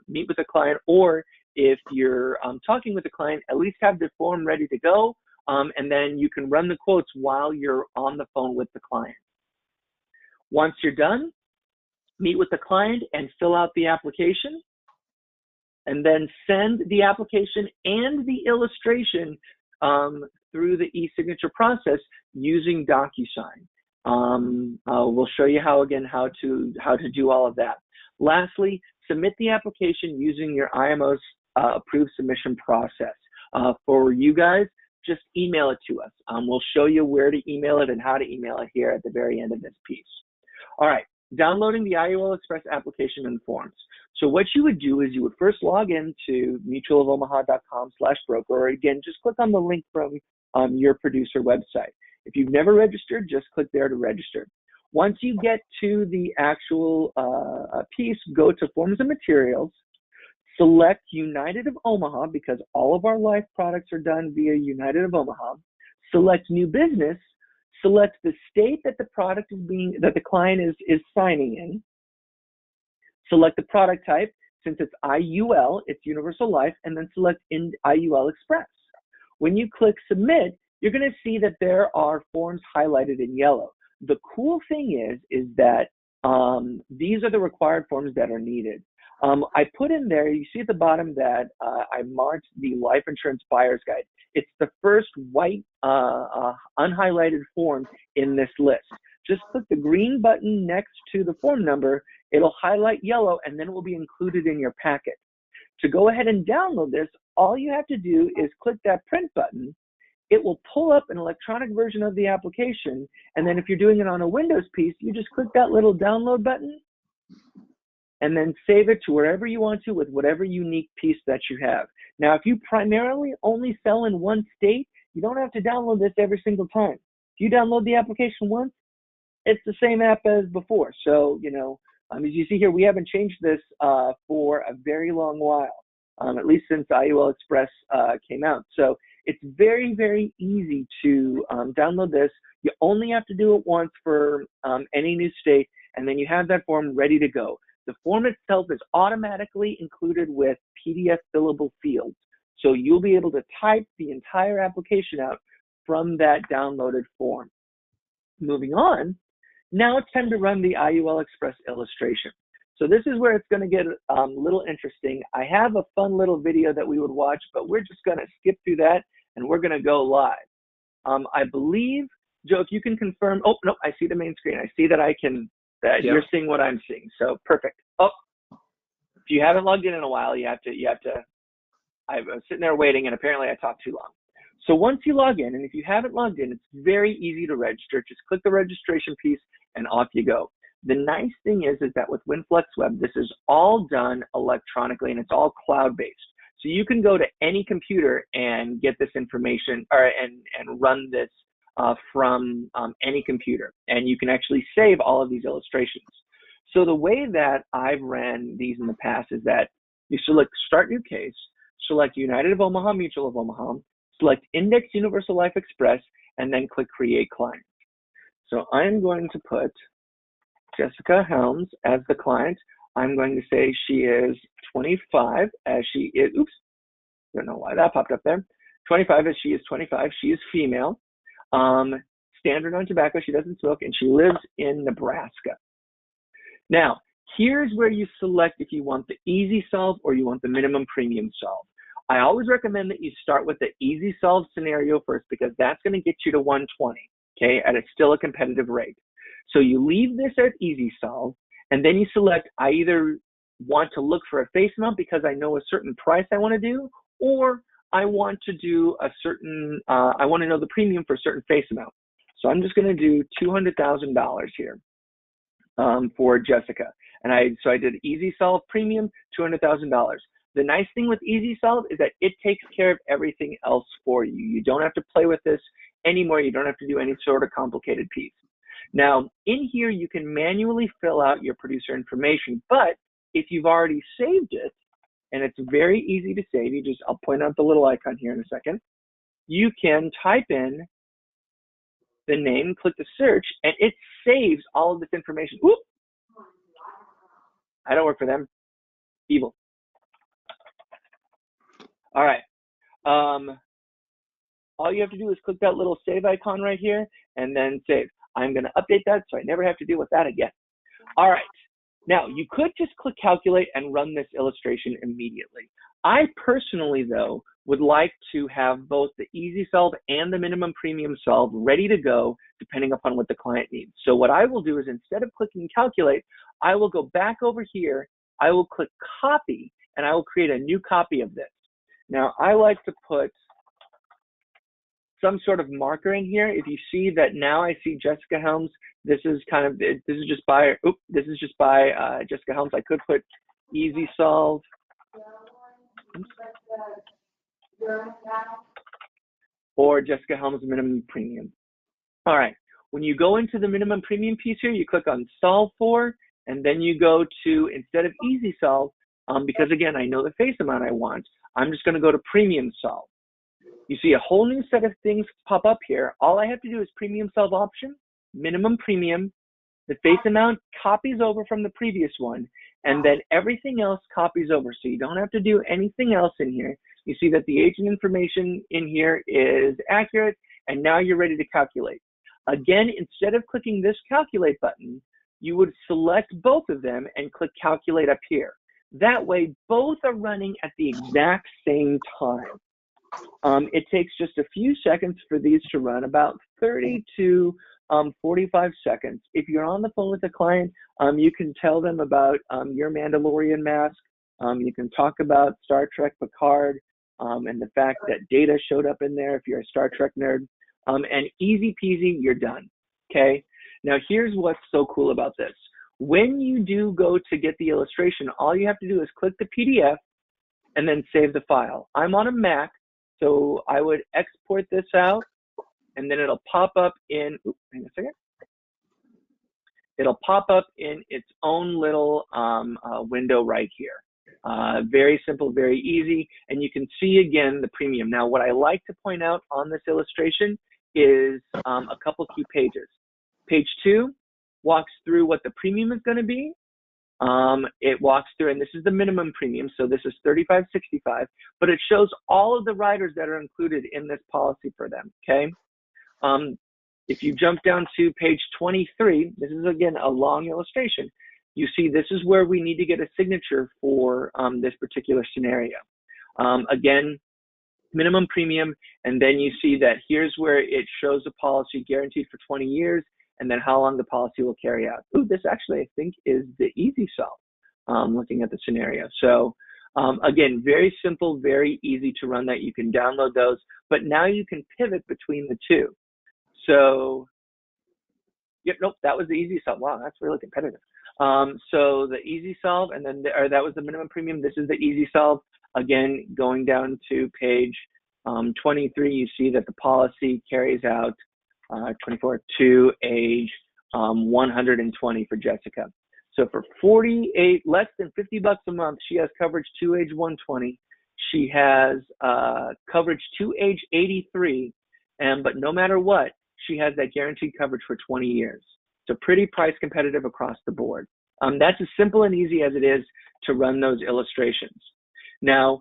meet with a client, or if you're talking with a client, at least have the form ready to go, and then you can run the quotes while you're on the phone with the client. Once you're done, meet with the client and fill out the application, and then send the application and the illustration through the e-signature process using DocuSign. We'll show you how to do all of that. Lastly, submit the application using your IMO's approved submission process. For you guys, just email it to us. We'll show you where to email it and how to email it here at the very end of this piece. All right, downloading the IUL Express application and forms. So what you would do is you would first log into mutualofomaha.com/broker, or again, just click on the link from your producer website. If you've never registered, just click there to register. Once you get to the actual piece, go to Forms and Materials, select United of Omaha, because all of our life products are done via United of Omaha. Select New Business, select the state that the product is that the client is signing in. Select the product type, since it's IUL, it's Universal Life, and then select IUL Express. When you click Submit, you're going to see that there are forms highlighted in yellow. The cool thing is that these are the required forms that are needed. I put in there, you see at the bottom that I marked the life insurance buyer's guide. It's the first white unhighlighted form in this list. Just click the green button next to the form number. It'll highlight yellow, and then it will be included in your packet. To go ahead and download this, all you have to do is click that print button. It will pull up an electronic version of the application, and then if you're doing it on a Windows piece, you just click that little download button and then save it to wherever you want to with whatever unique piece that you have. Now, if you primarily only sell in one state, you don't have to download this every single time. If you download the application once, it's the same app as before. So, as you see here, we haven't changed this for a very long while, at least since IUL Express came out. So it's very, very easy to download this. You only have to do it once for any new state, and then you have that form ready to go. The form itself is automatically included with PDF fillable fields. So you'll be able to type the entire application out from that downloaded form. Moving on, now it's time to run the IUL Express illustration. So this is where it's going to get a little interesting. I have a fun little video that we would watch, but we're just going to skip through that and we're going to go live. I believe, Joe, if you can confirm. Oh, no, I see the main screen. I see that Yep. You're seeing what I'm seeing. So perfect. Oh, if you haven't logged in a while, you have to, I was sitting there waiting and apparently I talked too long. So once you log in, and if you haven't logged in, it's very easy to register. Just click the registration piece and off you go. The nice thing is that with WinFlex Web, this is all done electronically and it's all cloud-based. So you can go to any computer and get this information and run this from any computer. And you can actually save all of these illustrations. So the way that I've ran these in the past is that you select Start New Case, select United of Omaha, Mutual of Omaha, select Index Universal Life Express, and then click Create Client. So I'm going to put Jessica Helms as the client. I'm going to say she is 25 as she is, oops, don't know why that popped up there. 25 as she is 25. She is female. Standard on tobacco. She doesn't smoke, and she lives in Nebraska. Now, here's where you select if you want the easy solve or you want the minimum premium solve. I always recommend that you start with the easy solve scenario first because that's going to get you to 120, okay, at still a competitive rate. So you leave this at easy solve, and then you select, I either want to look for a face amount because I know a certain price I want to do, or I want to do a certain, I want to know the premium for a certain face amount. So I'm just going to do $200,000 here for Jessica. And so I did easy solve premium, $200,000. The nice thing with easy solve is that it takes care of everything else for you. You don't have to play with this anymore. You don't have to do any sort of complicated piece. Now, in here, you can manually fill out your producer information, but if you've already saved it, and it's very easy to save, I'll point out the little icon here in a second, you can type in the name, click the search, and it saves all of this information. Whoop! I don't work for them. Evil. All right. All you have to do is click that little save icon right here and then save. I'm going to update that so I never have to deal with that again. All right. Now, you could just click calculate and run this illustration immediately. I personally, though, would like to have both the easy solve and the minimum premium solve ready to go depending upon what the client needs. So what I will do is instead of clicking calculate, I will go back over here, I will click copy, and I will create a new copy of this. Now, I like to put some sort of marker in here. If you see that now I see Jessica Helms, this is just by Jessica Helms. I could put easy solve. Or Jessica Helms minimum premium. All right, when you go into the minimum premium piece here, you click on solve for, and then you go to, instead of easy solve, because again, I know the face amount I want, I'm just gonna go to premium solve. You see a whole new set of things pop up here. All I have to do is premium solve option, minimum premium, the face amount copies over from the previous one, and then everything else copies over. So you don't have to do anything else in here. You see that the agent information in here is accurate, and now you're ready to calculate. Again, instead of clicking this calculate button, you would select both of them and click calculate up here. That way, both are running at the exact same time. It takes just a few seconds for these to run, about 30 to 45 seconds. If you're on the phone with a client, you can tell them about your Mandalorian mask. You can talk about Star Trek Picard and the fact that Data showed up in there if you're a Star Trek nerd. And easy peasy, you're done, okay? Now here's what's so cool about this. When you do go to get the illustration, all you have to do is click the PDF and then save the file. I'm on a Mac, so I would export this out, and then it'll pop up in, oops, hang on a second. It'll pop up in its own little window right here. Very simple, very easy, and you can see again the premium. Now, what I like to point out on this illustration is a couple key pages. Page 2 walks through what the premium is going to be. It walks through, and this is the minimum premium, so this is $35.65, but it shows all of the riders that are included in this policy for them, okay? If you jump down to page 23, this is again a long illustration. You see this is where we need to get a signature for this particular scenario. Again, minimum premium, and then you see that here's where it shows the policy guaranteed for 20 years, and then how long the policy will carry out. Ooh, this actually, I think, is the easy solve, looking at the scenario. So again, very simple, very easy to run that. You can download those, but now you can pivot between the two. So, yep, nope, that was the easy solve. Wow, that's really competitive. So the easy solve, and then that was the minimum premium. This is the easy solve. Again, going down to page 23, you see that the policy carries out 24 to age 120 for Jessica. So for less than $50 a month, she has coverage to age 120. She has coverage to age 83, but no matter what, she has that guaranteed coverage for 20 years. So pretty price competitive across the board. That's as simple and easy as it is to run those illustrations. Now,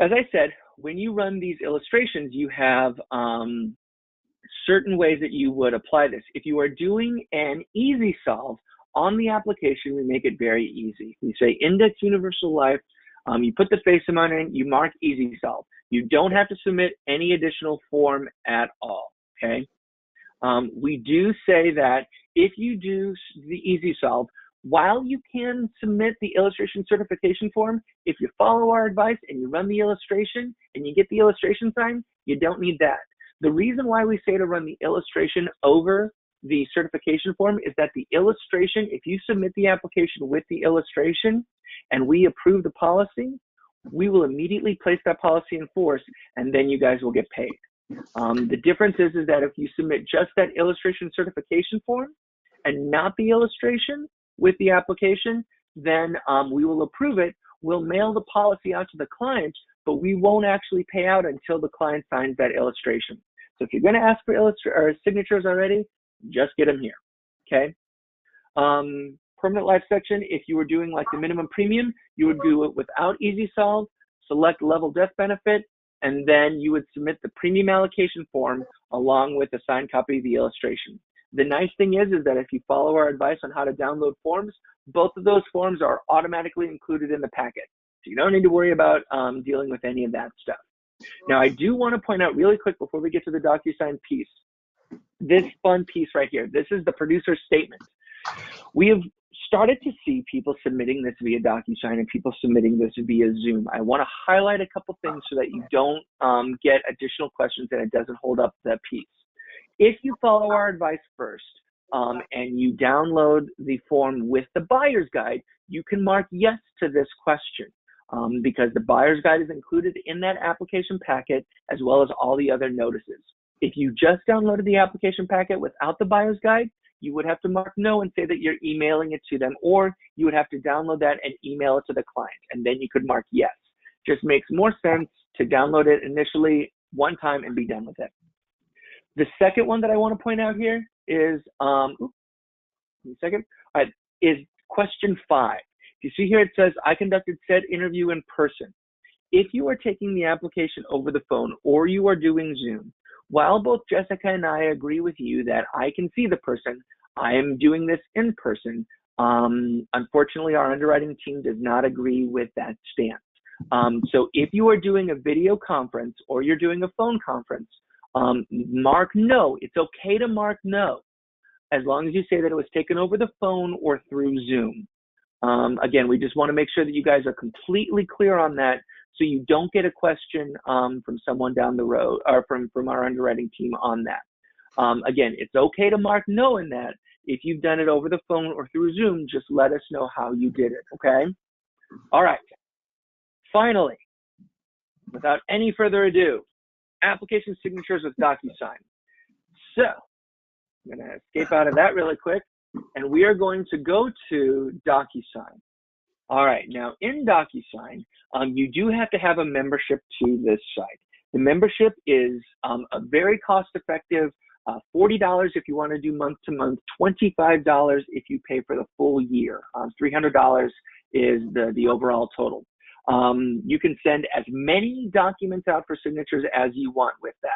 as I said, when you run these illustrations, you have certain ways that you would apply this. If you are doing an easy solve on the application, we make it very easy. We say index universal life, you put the face amount in, you mark easy solve. You don't have to submit any additional form at all, okay? We do say that if you do the easy solve, while you can submit the illustration certification form, if you follow our advice and you run the illustration and you get the illustration signed, you don't need that. The reason why we say to run the illustration over the certification form is that the illustration, if you submit the application with the illustration and we approve the policy, we will immediately place that policy in force and then you guys will get paid. The difference is that if you submit just that illustration certification form and not the illustration with the application, then we will approve it. We'll mail the policy out to the client, but we won't actually pay out until the client signs that illustration. So if you're going to ask for signatures already, just get them here, okay? Permanent life section, if you were doing like the minimum premium, you would do it without easy solve, select level death benefit, and then you would submit the premium allocation form along with a signed copy of the illustration. The nice thing is that if you follow our advice on how to download forms, both of those forms are automatically included in the packet. So you don't need to worry about dealing with any of that stuff. Now, I do want to point out really quick before we get to the DocuSign piece, this fun piece right here. This is the producer statement. We have started to see people submitting this via DocuSign and people submitting this via Zoom. I want to highlight a couple things so that you don't get additional questions and it doesn't hold up the piece. If you follow our advice first and you download the form with the buyer's guide, you can mark yes to this question because the buyer's guide is included in that application packet as well as all the other notices. If you just downloaded the application packet without the buyer's guide, you would have to mark no and say that you're emailing it to them, or you would have to download that and email it to the client, and then you could mark yes. Just makes more sense to download it initially one time and be done with it. The second one that I want to point out here is, is question 5. You see here it says, I conducted said interview in person. If you are taking the application over the phone or you are doing Zoom, while both Jessica and I agree with you that I can see the person, I am doing this in person. Unfortunately, our underwriting team does not agree with that stance. So if you are doing a video conference or you're doing a phone conference, mark no. It's okay to mark no, as long as you say that it was taken over the phone or through Zoom. Again, we just want to make sure that you guys are completely clear on that so you don't get a question from someone down the road or from our underwriting team on that. Again, it's okay to mark no in that. If you've done it over the phone or through Zoom, just let us know how you did it, okay? All right. Finally, without any further ado, application signatures with DocuSign. So I'm going to escape out of that really quick, and we are going to go to DocuSign. All right, now in DocuSign, you do have to have a membership to this site. The membership is a very cost-effective $40 if you want to do month-to-month, $25 if you pay for the full year. $300 is the overall total. You can send as many documents out for signatures as you want with that.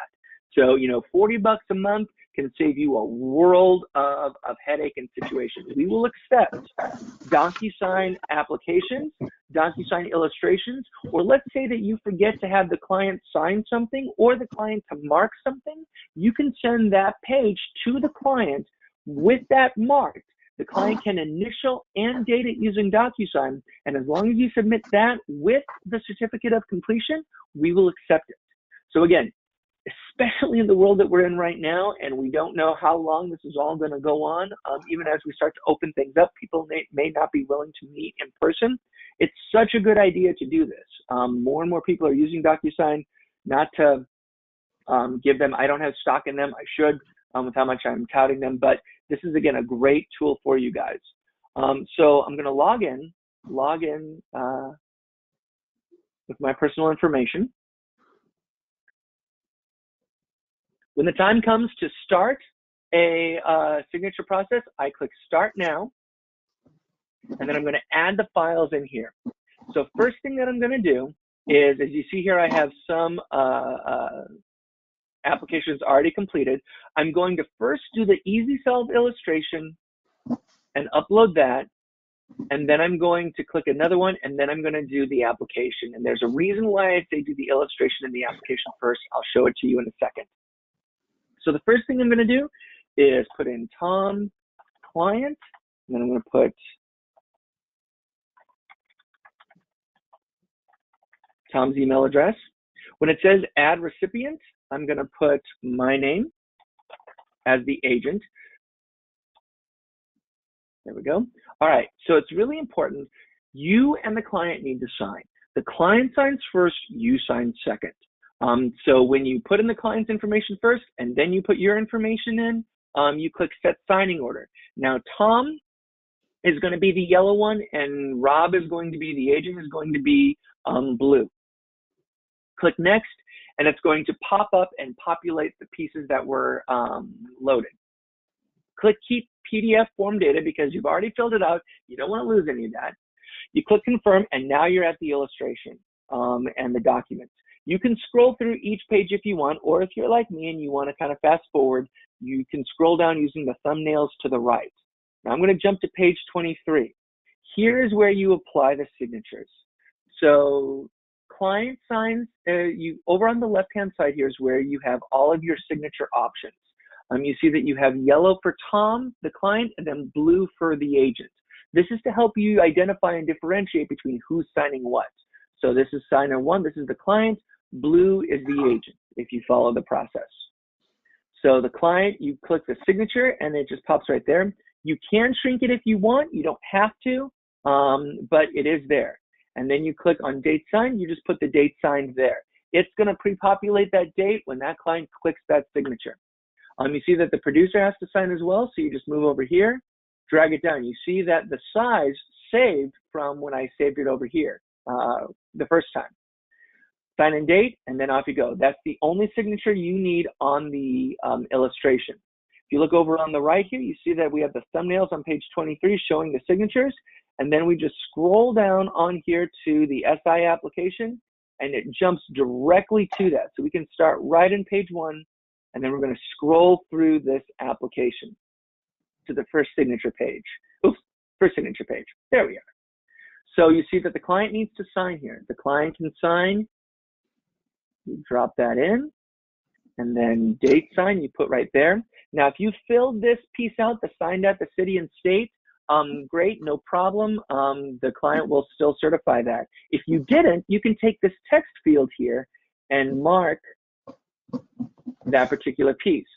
So, you know, $40 a month can save you a world of headache and situations. We will accept DocuSign applications, DocuSign illustrations, or let's say that you forget to have the client sign something or the client to mark something. You can send that page to the client with that marked. The client can initial and date it using DocuSign, and as long as you submit that with the certificate of completion, we will accept it. So again, especially in the world that we're in right now, and we don't know how long this is all going to go on, even as we start to open things up, people may not be willing to meet in person. It's such a good idea to do this. More and more people are using DocuSign, not to give them, I don't have stock in them, I should, with how much I'm touting them, but this is, again, a great tool for you guys. So I'm going to log in with my personal information. When the time comes to start a signature process, I click Start Now, and then I'm going to add the files in here. So first thing that I'm going to do is, as you see here, I have some applications already completed. I'm going to first do the Easy Solve illustration and upload that, and then I'm going to click another one, and then I'm going to do the application. And there's a reason why I say do the illustration and the application first. I'll show it to you in a second. So the first thing I'm going to do is put in Tom client, and then I'm going to put Tom's email address. When it says add recipient, I'm going to put my name as the agent. There we go. All right, so it's really important. You and the client need to sign. The client signs first, you sign second. So when you put in the client's information first and then you put your information in, you click set signing order. Now Tom is going to be the yellow one, and Rob is going to be, the agent is going to be blue. Click next, and it's going to pop up and populate the pieces that were loaded. Click keep PDF form data because you've already filled it out. You don't want to lose any of that. You click confirm, and now you're at the illustration and the documents. You can scroll through each page if you want, or if you're like me and you want to kind of fast forward, you can scroll down using the thumbnails to the right. Now I'm going to jump to page 23. Here's where you apply the signatures. So client signs, over on the left-hand side here is where you have all of your signature options. You see that you have yellow for Tom, the client, and then blue for the agent. This is to help you identify and differentiate between who's signing what. So this is signer one, this is the client, blue is the agent, if you follow the process. So the client, you click the signature, and it just pops right there. You can shrink it if you want, you don't have to, but it is there. And then you click on date signed, you just put the date signed there. It's going to pre-populate that date when that client clicks that signature. You see that the producer has to sign as well, so you just move over here, drag it down. You see that the size saved from when I saved it over here the first time. Sign and date, and then off you go. That's the only signature you need on the illustration. If you look over on the right here, you see that we have the thumbnails on page 23 showing the signatures, and then we just scroll down on here to the SI application, and it jumps directly to that. So we can start right in page 1, and then we're going to scroll through this application to the first signature page. Oops, first signature page. There we are. So you see that the client needs to sign here. The client can sign. You drop that in, and then date sign you put right there. Now, if you filled this piece out, the signed at the city and state, great, no problem. The client will still certify that. If you didn't, you can take this text field here and mark that particular piece.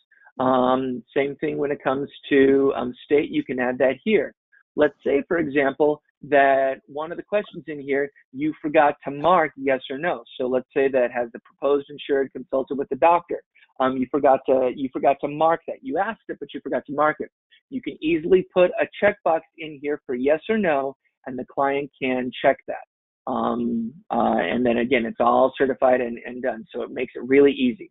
Same thing when it comes to state, you can add that here. Let's say, for example, that one of the questions in here, you forgot to mark yes or no. So let's say that has the proposed insured consulted with the doctor. You forgot to mark that. You asked it, but you forgot to mark it. You can easily put a checkbox in here for yes or no, and the client can check that. And then again, it's all certified and done. So it makes it really easy.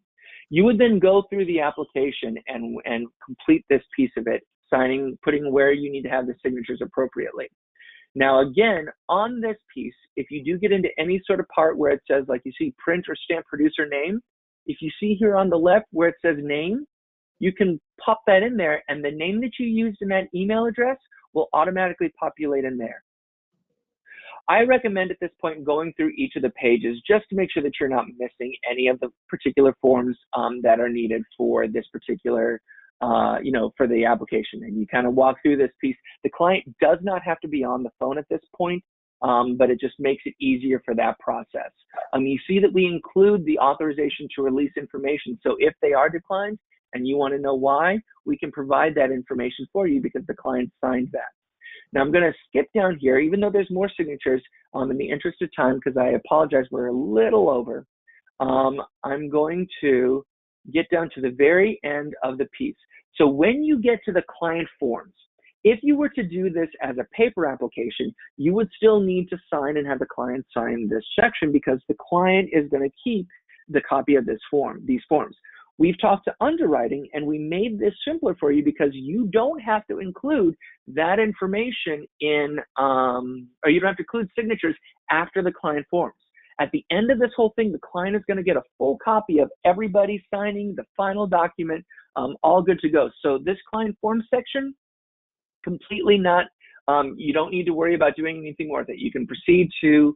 You would then go through the application and complete this piece of it, signing, putting where you need to have the signatures appropriately. Now, again, on this piece, if you do get into any sort of part where it says, like you see print or stamp producer name, if you see here on the left where it says name, you can pop that in there, and the name that you used in that email address will automatically populate in there. I recommend at this point going through each of the pages just to make sure that you're not missing any of the particular forms that are needed for this particular, for the application. And you kind of walk through this piece. The client does not have to be on the phone at this point, but it just makes it easier for that process. You see that we include the authorization to release information. So if they are declined and you want to know why, we can provide that information for you because the client signed that. Now I'm going to skip down here, even though there's more signatures, in the interest of time, because I apologize, we're a little over. I'm going to get down to the very end of the piece. So when you get to the client forms, if you were to do this as a paper application, you would still need to sign and have the client sign this section because the client is going to keep the copy of this form, these forms. We've talked to underwriting, and we made this simpler for you because you don't have to include that information in, or you don't have to include signatures after the client forms. At the end of this whole thing, the client is going to get a full copy of everybody signing the final document, all good to go. So this client form section, completely not, you don't need to worry about doing anything more with it. You can proceed to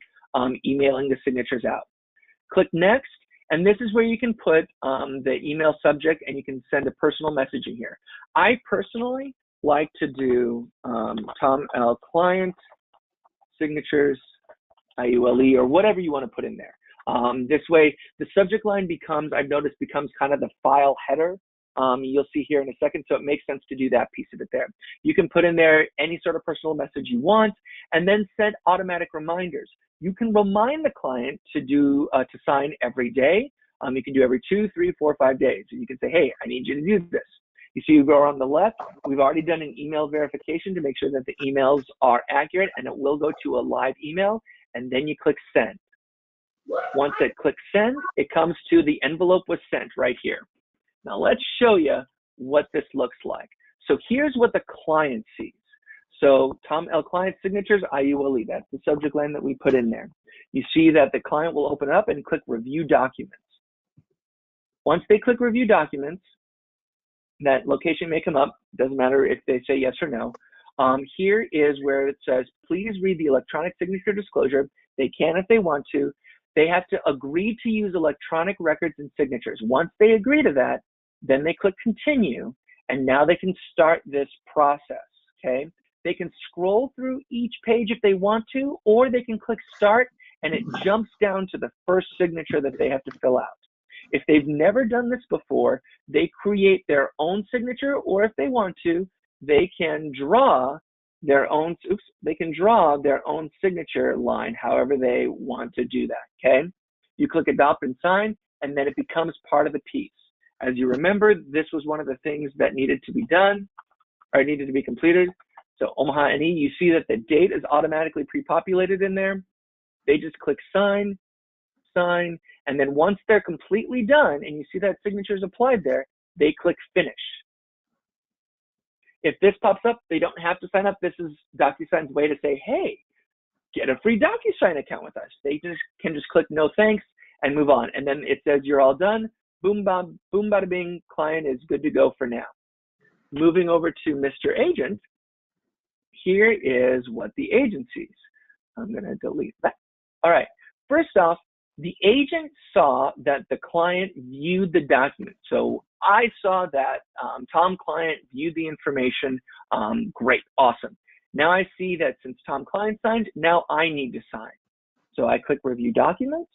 emailing the signatures out. Click next, and this is where you can put the email subject, and you can send a personal message in here. I personally like to do Tom L. Client Signatures, IULE, or whatever you want to put in there. This way, the subject line becomes, I've noticed, becomes kind of the file header. You'll see here in a second, so it makes sense to do that piece of it there. You can put in there any sort of personal message you want, and then set automatic reminders. You can remind the client to do to sign every day. You can do every 2, 3, 4, 5 days. And you can say, hey, I need you to do this. You see, you go on the left, we've already done an email verification to make sure that the emails are accurate, and it will go to a live email, and then you click send. Once it clicks send, it comes to the envelope was sent right here. Now let's show you what this looks like. So here's what the client sees. So Tom L. Client Signatures, IULE, that's the subject line that we put in there. You see that the client will open up and click Review Documents. Once they click Review Documents, that location may come up. Doesn't matter if they say yes or no. Here is where it says, please read the electronic signature disclosure. They can if they want to. They have to agree to use electronic records and signatures. Once they agree to that, then they click continue, and now they can start this process, okay? They can scroll through each page if they want to, or they can click start, and it jumps down to the first signature that they have to fill out. If they've never done this before, they create their own signature, or if they want to, they can draw their own, they can draw their own signature line however they want to do that, okay? You click adopt and sign, and then it becomes part of the piece. As you remember, this was one of the things that needed to be done, or needed to be completed. So Omaha NE, you see that the date is automatically pre-populated in there. They just click sign, sign, and then once they're completely done, and you see that signature is applied there, they click finish. If this pops up, they don't have to sign up. This is DocuSign's way to say, hey, get a free DocuSign account with us. They can just click no thanks and move on. And then it says you're all done. Boom, boom, bada bing, client is good to go for now. Moving over to Mr. Agent, here is what the agent sees. I'm going to delete that. All right. First off, the agent saw that the client viewed the document. So I saw that Tom client viewed the information. Great, awesome. Now I see that since Tom client signed, now I need to sign. So I click Review Documents.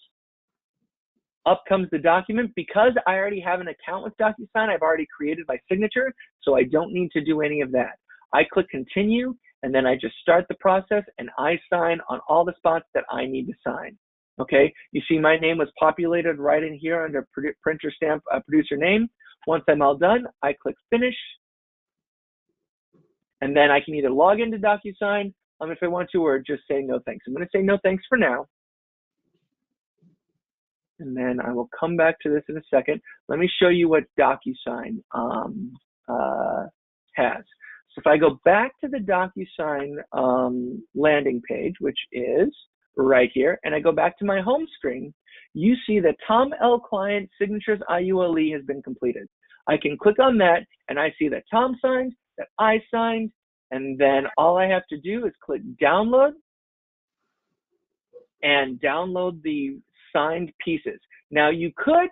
Up comes the document. Because I already have an account with DocuSign, I've already created my signature, so I don't need to do any of that. I click Continue, and then I just start the process, and I sign on all the spots that I need to sign. Okay, you see my name was populated right in here under printer stamp producer name. Once I'm all done, I click Finish, and then I can either log into DocuSign if I want to, or just say no thanks. I'm going to say no thanks for now. And then I will come back to this in a second. Let me show you what DocuSign has. So if I go back to the DocuSign landing page, which is right here, and I go back to my home screen, you see that Tom L. Client Signatures IULE has been completed. I can click on that, and I see that Tom signed, that I signed, and then all I have to do is click Download, and download the signed pieces. Now you could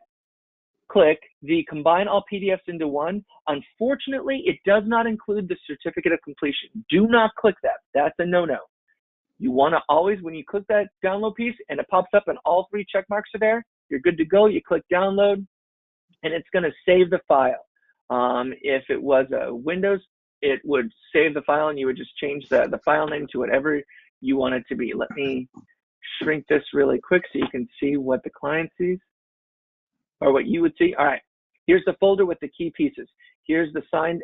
click the combine all PDFs into one. Unfortunately, it does not include the certificate of completion. Do not click that. That's a no-no. You want to always, when you click that download piece and it pops up and all 3 check marks are there, you're good to go. You click download and it's going to save the file. If it was a Windows, it would save the file and you would just change the file name to whatever you want it to be. Let me shrink this really quick so you can see what the client sees, or what you would see. All right, here's the folder with the key pieces. Here's the signed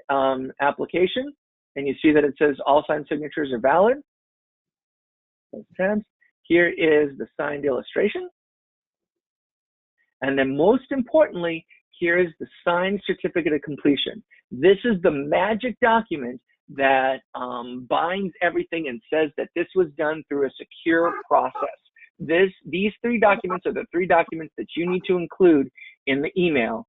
application, and you see that it says all signed signatures are valid. Those tabs. Here is the signed illustration. And then most importantly, here is the signed certificate of completion. This is the magic document that binds everything and says that this was done through a secure process. These 3 documents are the 3 documents that you need to include in the email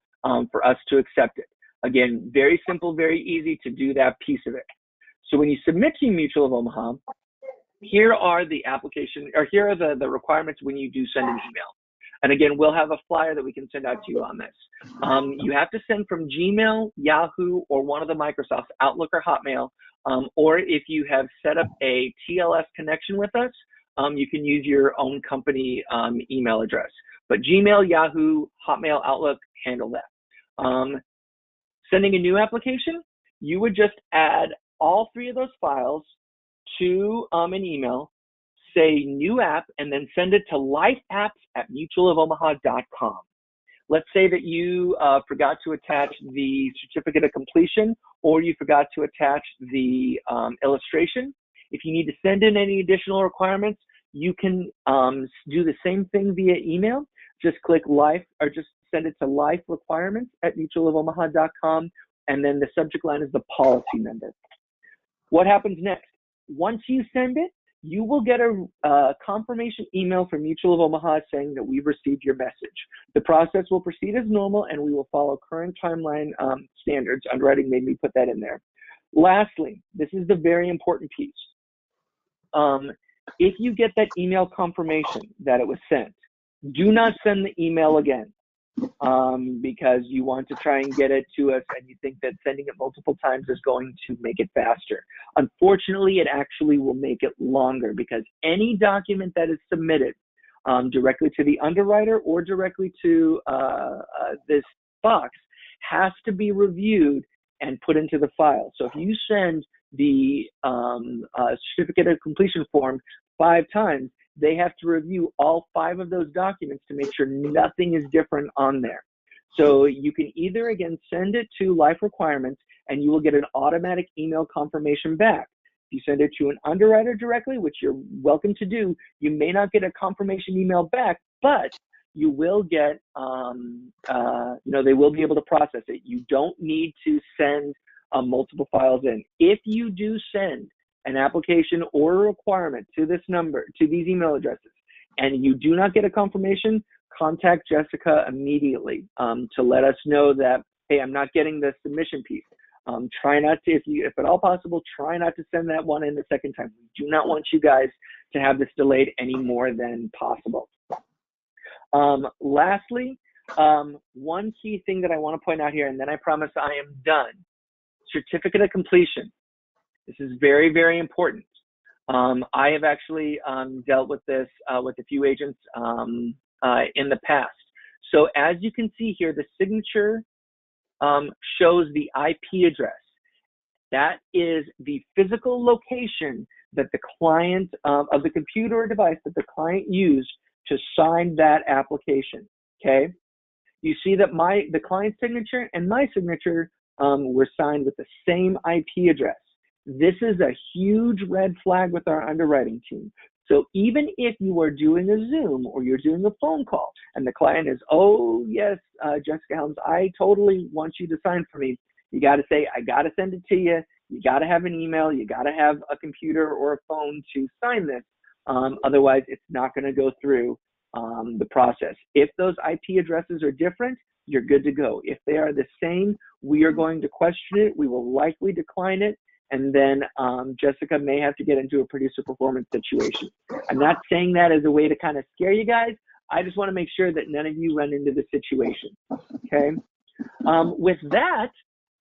for us to accept it. Again, very simple, very easy to do that piece of it. So when you submit to Mutual of Omaha, here are the application, or here are the requirements when you do send an email. And again, we'll have a flyer that we can send out to you on this. You have to send from Gmail, Yahoo, or one of the Microsofts, Outlook or Hotmail, or if you have set up a TLS connection with us, you can use your own company email address. But Gmail, Yahoo, Hotmail, Outlook, handle that. Sending a new application, you would just add all 3 of those files to an email, say new app, and then send it to lifeapps@mutualofomaha.com. Let's say that you forgot to attach the certificate of completion, or you forgot to attach the illustration. If you need to send in any additional requirements, you can do the same thing via email. Just click life, or just send it to liferequirements@mutualofomaha.com, and then the subject line is the policy number. What happens next? Once you send it, you will get a confirmation email from Mutual of Omaha saying that we've received your message. The process will proceed as normal, and we will follow current timeline standards. Underwriting made me put that in there. Lastly, this is the very important piece. If you get that email confirmation that it was sent, do not send the email again. Because you want to try and get it to us and you think that sending it multiple times is going to make it faster. Unfortunately, it actually will make it longer, because any document that is submitted directly to the underwriter or directly to this box has to be reviewed and put into the file. So if you send the certificate of completion form 5 times, they have to review all 5 of those documents to make sure nothing is different on there. So you can either, again, send it to Life Requirements and you will get an automatic email confirmation back. If you send it to an underwriter directly, which you're welcome to do, you may not get a confirmation email back, but you will get, they will be able to process it. You don't need to send multiple files in. If you do send an application or a requirement to this number, to these email addresses, and you do not get a confirmation, contact Jessica immediately to let us know that, hey, I'm not getting the submission piece. Try not to, if at all possible, try not to send that one in the second time. We do not want you guys to have this delayed any more than possible. Lastly, one key thing that I want to point out here, and then I promise I am done. Certificate of completion. This is very, very important. I have actually dealt with this with a few agents in the past. So as you can see here, the signature shows the IP address. That is the physical location that the client of the computer or device that the client used to sign that application. Okay. You see that the client's signature and my signature were signed with the same IP address. This is a huge red flag with our underwriting team. So even if you are doing a Zoom or you're doing a phone call and the client is, oh yes, Jessica Helms, I totally want you to sign for me, you got to say, I got to send it to you. You got to have an email. You got to have a computer or a phone to sign this. Otherwise, it's not going to go through the process. If those IP addresses are different, you're good to go. If they are the same, we are going to question it. We will likely decline it. And then Jessica may have to get into a producer performance situation. I'm not saying that as a way to kind of scare you guys. I just want to make sure that none of you run into the situation. Okay. With that,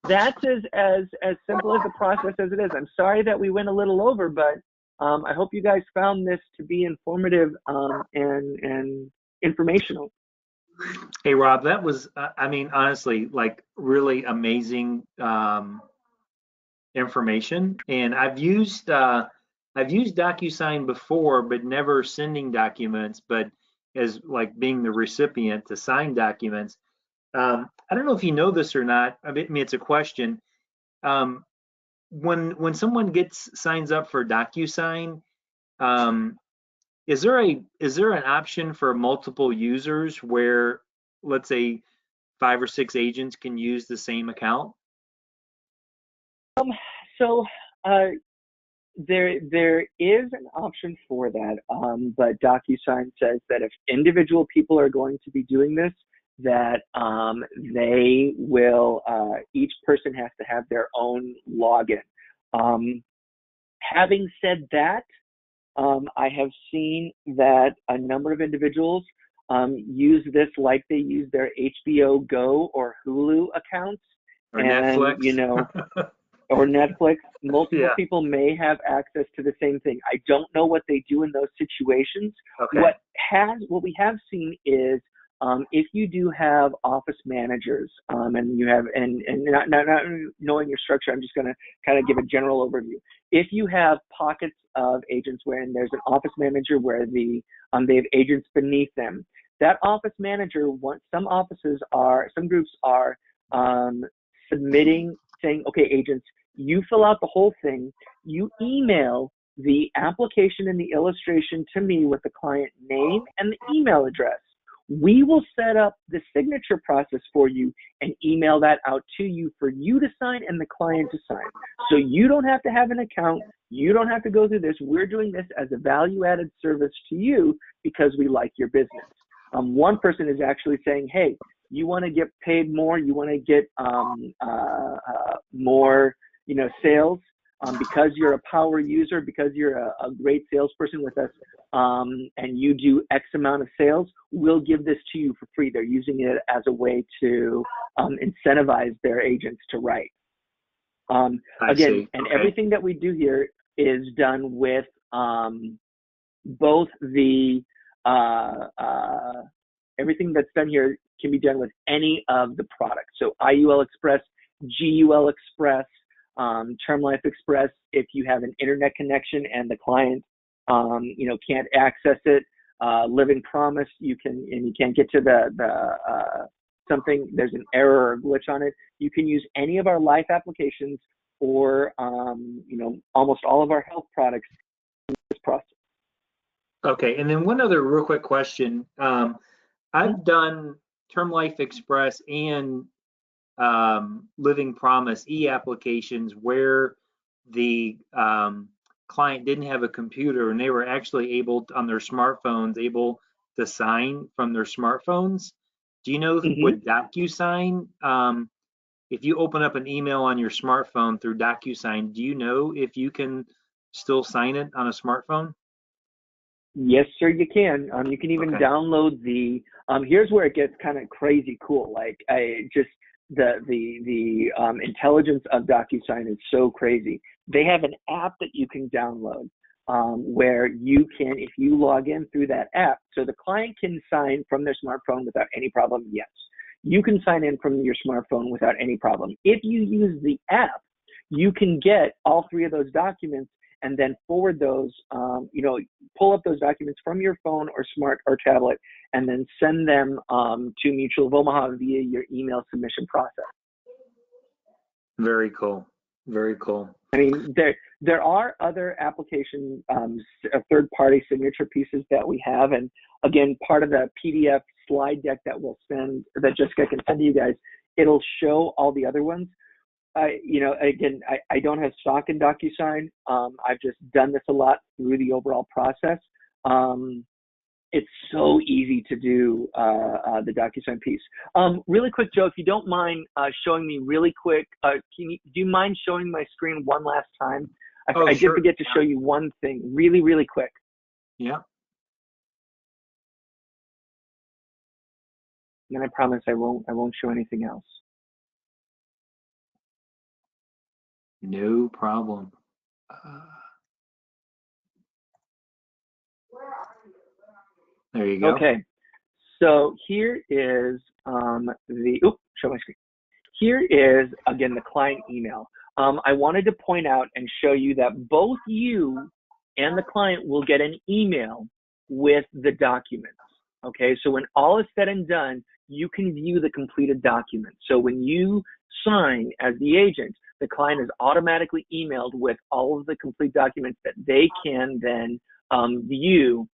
that's as simple as the process as it is. I'm sorry that we went a little over, but I hope you guys found this to be informative and informational. Hey, Rob, that was, I mean, honestly, like really amazing information. And I've used DocuSign before, but never sending documents, but as like being the recipient to sign documents. I don't know if you know this or not. I mean, it's a question. When someone signs up for DocuSign, is there an option for multiple users where, let's say, 5 or 6 agents can use the same account? So there is an option for that, but DocuSign says that if individual people are going to be doing this, that they will, each person has to have their own login. Having said that, I have seen that a number of individuals use this like they use their HBO Go or Hulu accounts. Or and, Netflix? You know, or Netflix. Multiple Yeah. people may have access to the same thing. I don't know what they do in those situations. Okay. What we have seen is if you do have office managers and you have, and not knowing your structure, I'm just going to kind of give a general overview. If you have pockets of agents wherein there's an office manager where they have agents beneath them, that office manager, some groups are submitting, saying, okay, agents, you fill out the whole thing, you email the application and the illustration to me with the client name and the email address. We will set up the signature process for you and email that out to you for you to sign and the client to sign. So you don't have to have an account. You don't have to go through this. We're doing this as a value-added service to you because we like your business. One person is actually saying, hey, you want to get paid more, you want to get more, sales, because you're a power user, because you're a great salesperson with us, and you do X amount of sales, we'll give this to you for free. They're using it as a way to incentivize their agents to write. Again, and everything that we do here is done with both the everything that's done here can be done with any of the products. So IUL Express, GUL Express, Term Life Express. If you have an internet connection and the client, can't access it, Living Promise, you can't get to the something. There's an error or glitch on it. You can use any of our life applications or almost all of our health products in this process. Okay, and then one other real quick question. I've done Term Life Express and Living Promise e-applications where the client didn't have a computer and they were actually able to, on their smartphones, able to sign from their smartphones. Do you know with DocuSign, if you open up an email on your smartphone through DocuSign, do you know if you can still sign it on a smartphone? Yes, sir, you can. You can even download the. Here's where it gets kind of crazy cool. Like the intelligence of DocuSign is so crazy. They have an app that you can download where you can, if you log in through that app, so the client can sign from their smartphone without any problem. Yes, you can sign in from your smartphone without any problem. If you use the app, you can get all three of those documents and then forward those, pull up those documents from your phone or smart or tablet, and then send them to Mutual of Omaha via your email submission process. Very cool. Very cool. I mean, there are other application, third-party signature pieces that we have, and again, part of the PDF slide deck that that Jessica can send to you guys, it'll show all the other ones. I don't have stock in DocuSign. I've just done this a lot through the overall process. It's so easy to do the DocuSign piece. Really quick, Joe, if you don't mind showing me really quick, do you mind showing my screen one last time? I did forget to show you one thing really, really quick. Yeah. And then I promise I won't show anything else. No problem. There you go. Okay, so here is show my screen. Here is, again, the client email. I wanted to point out and show you that both you and the client will get an email with the documents. Okay, so when all is said and done, you can view the completed document. So when you sign as the agent, the client is automatically emailed with all of the complete documents that they can then view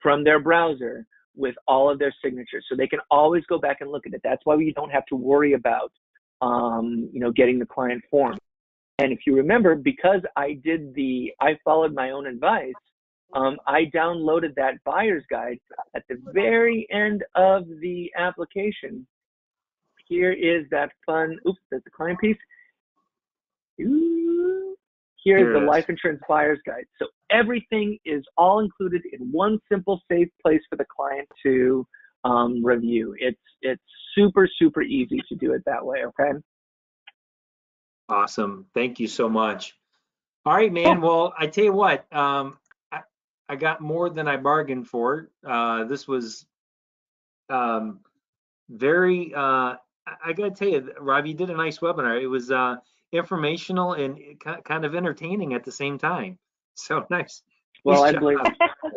from their browser with all of their signatures, so they can always go back and look at it. That's why we don't have to worry about, getting the client form. And if you remember, because I followed my own advice, I downloaded that buyer's guide at the very end of the application. Here is that fun, there's the client piece. Here's the life insurance buyer's guide. So everything is all included in one simple, safe place for the client to review. It's super, super easy to do it that way, okay? Awesome. Thank you so much. All right, man. Well, I tell you what, I got more than I bargained for. This was very, I got to tell you, Rob, you did a nice webinar. It was informational and kind of entertaining at the same time. So nice. Well, nice I believe,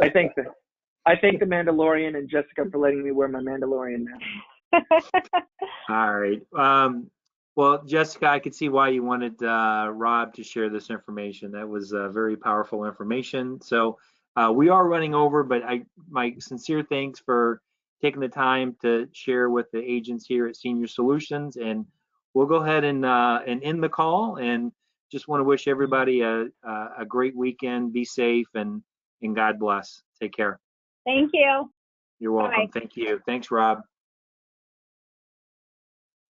I thank the Mandalorian and Jessica for letting me wear my Mandalorian now. All right. Well, Jessica, I could see why you wanted Rob to share this information. That was very powerful information. So we are running over, but my sincere thanks for taking the time to share with the agents here at Senior Solutions. And we'll go ahead and end the call. And just want to wish everybody a great weekend. Be safe and God bless. Take care. Thank you. You're welcome. Bye. Thank you. Thanks, Rob.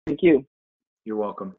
Thank you. You're welcome.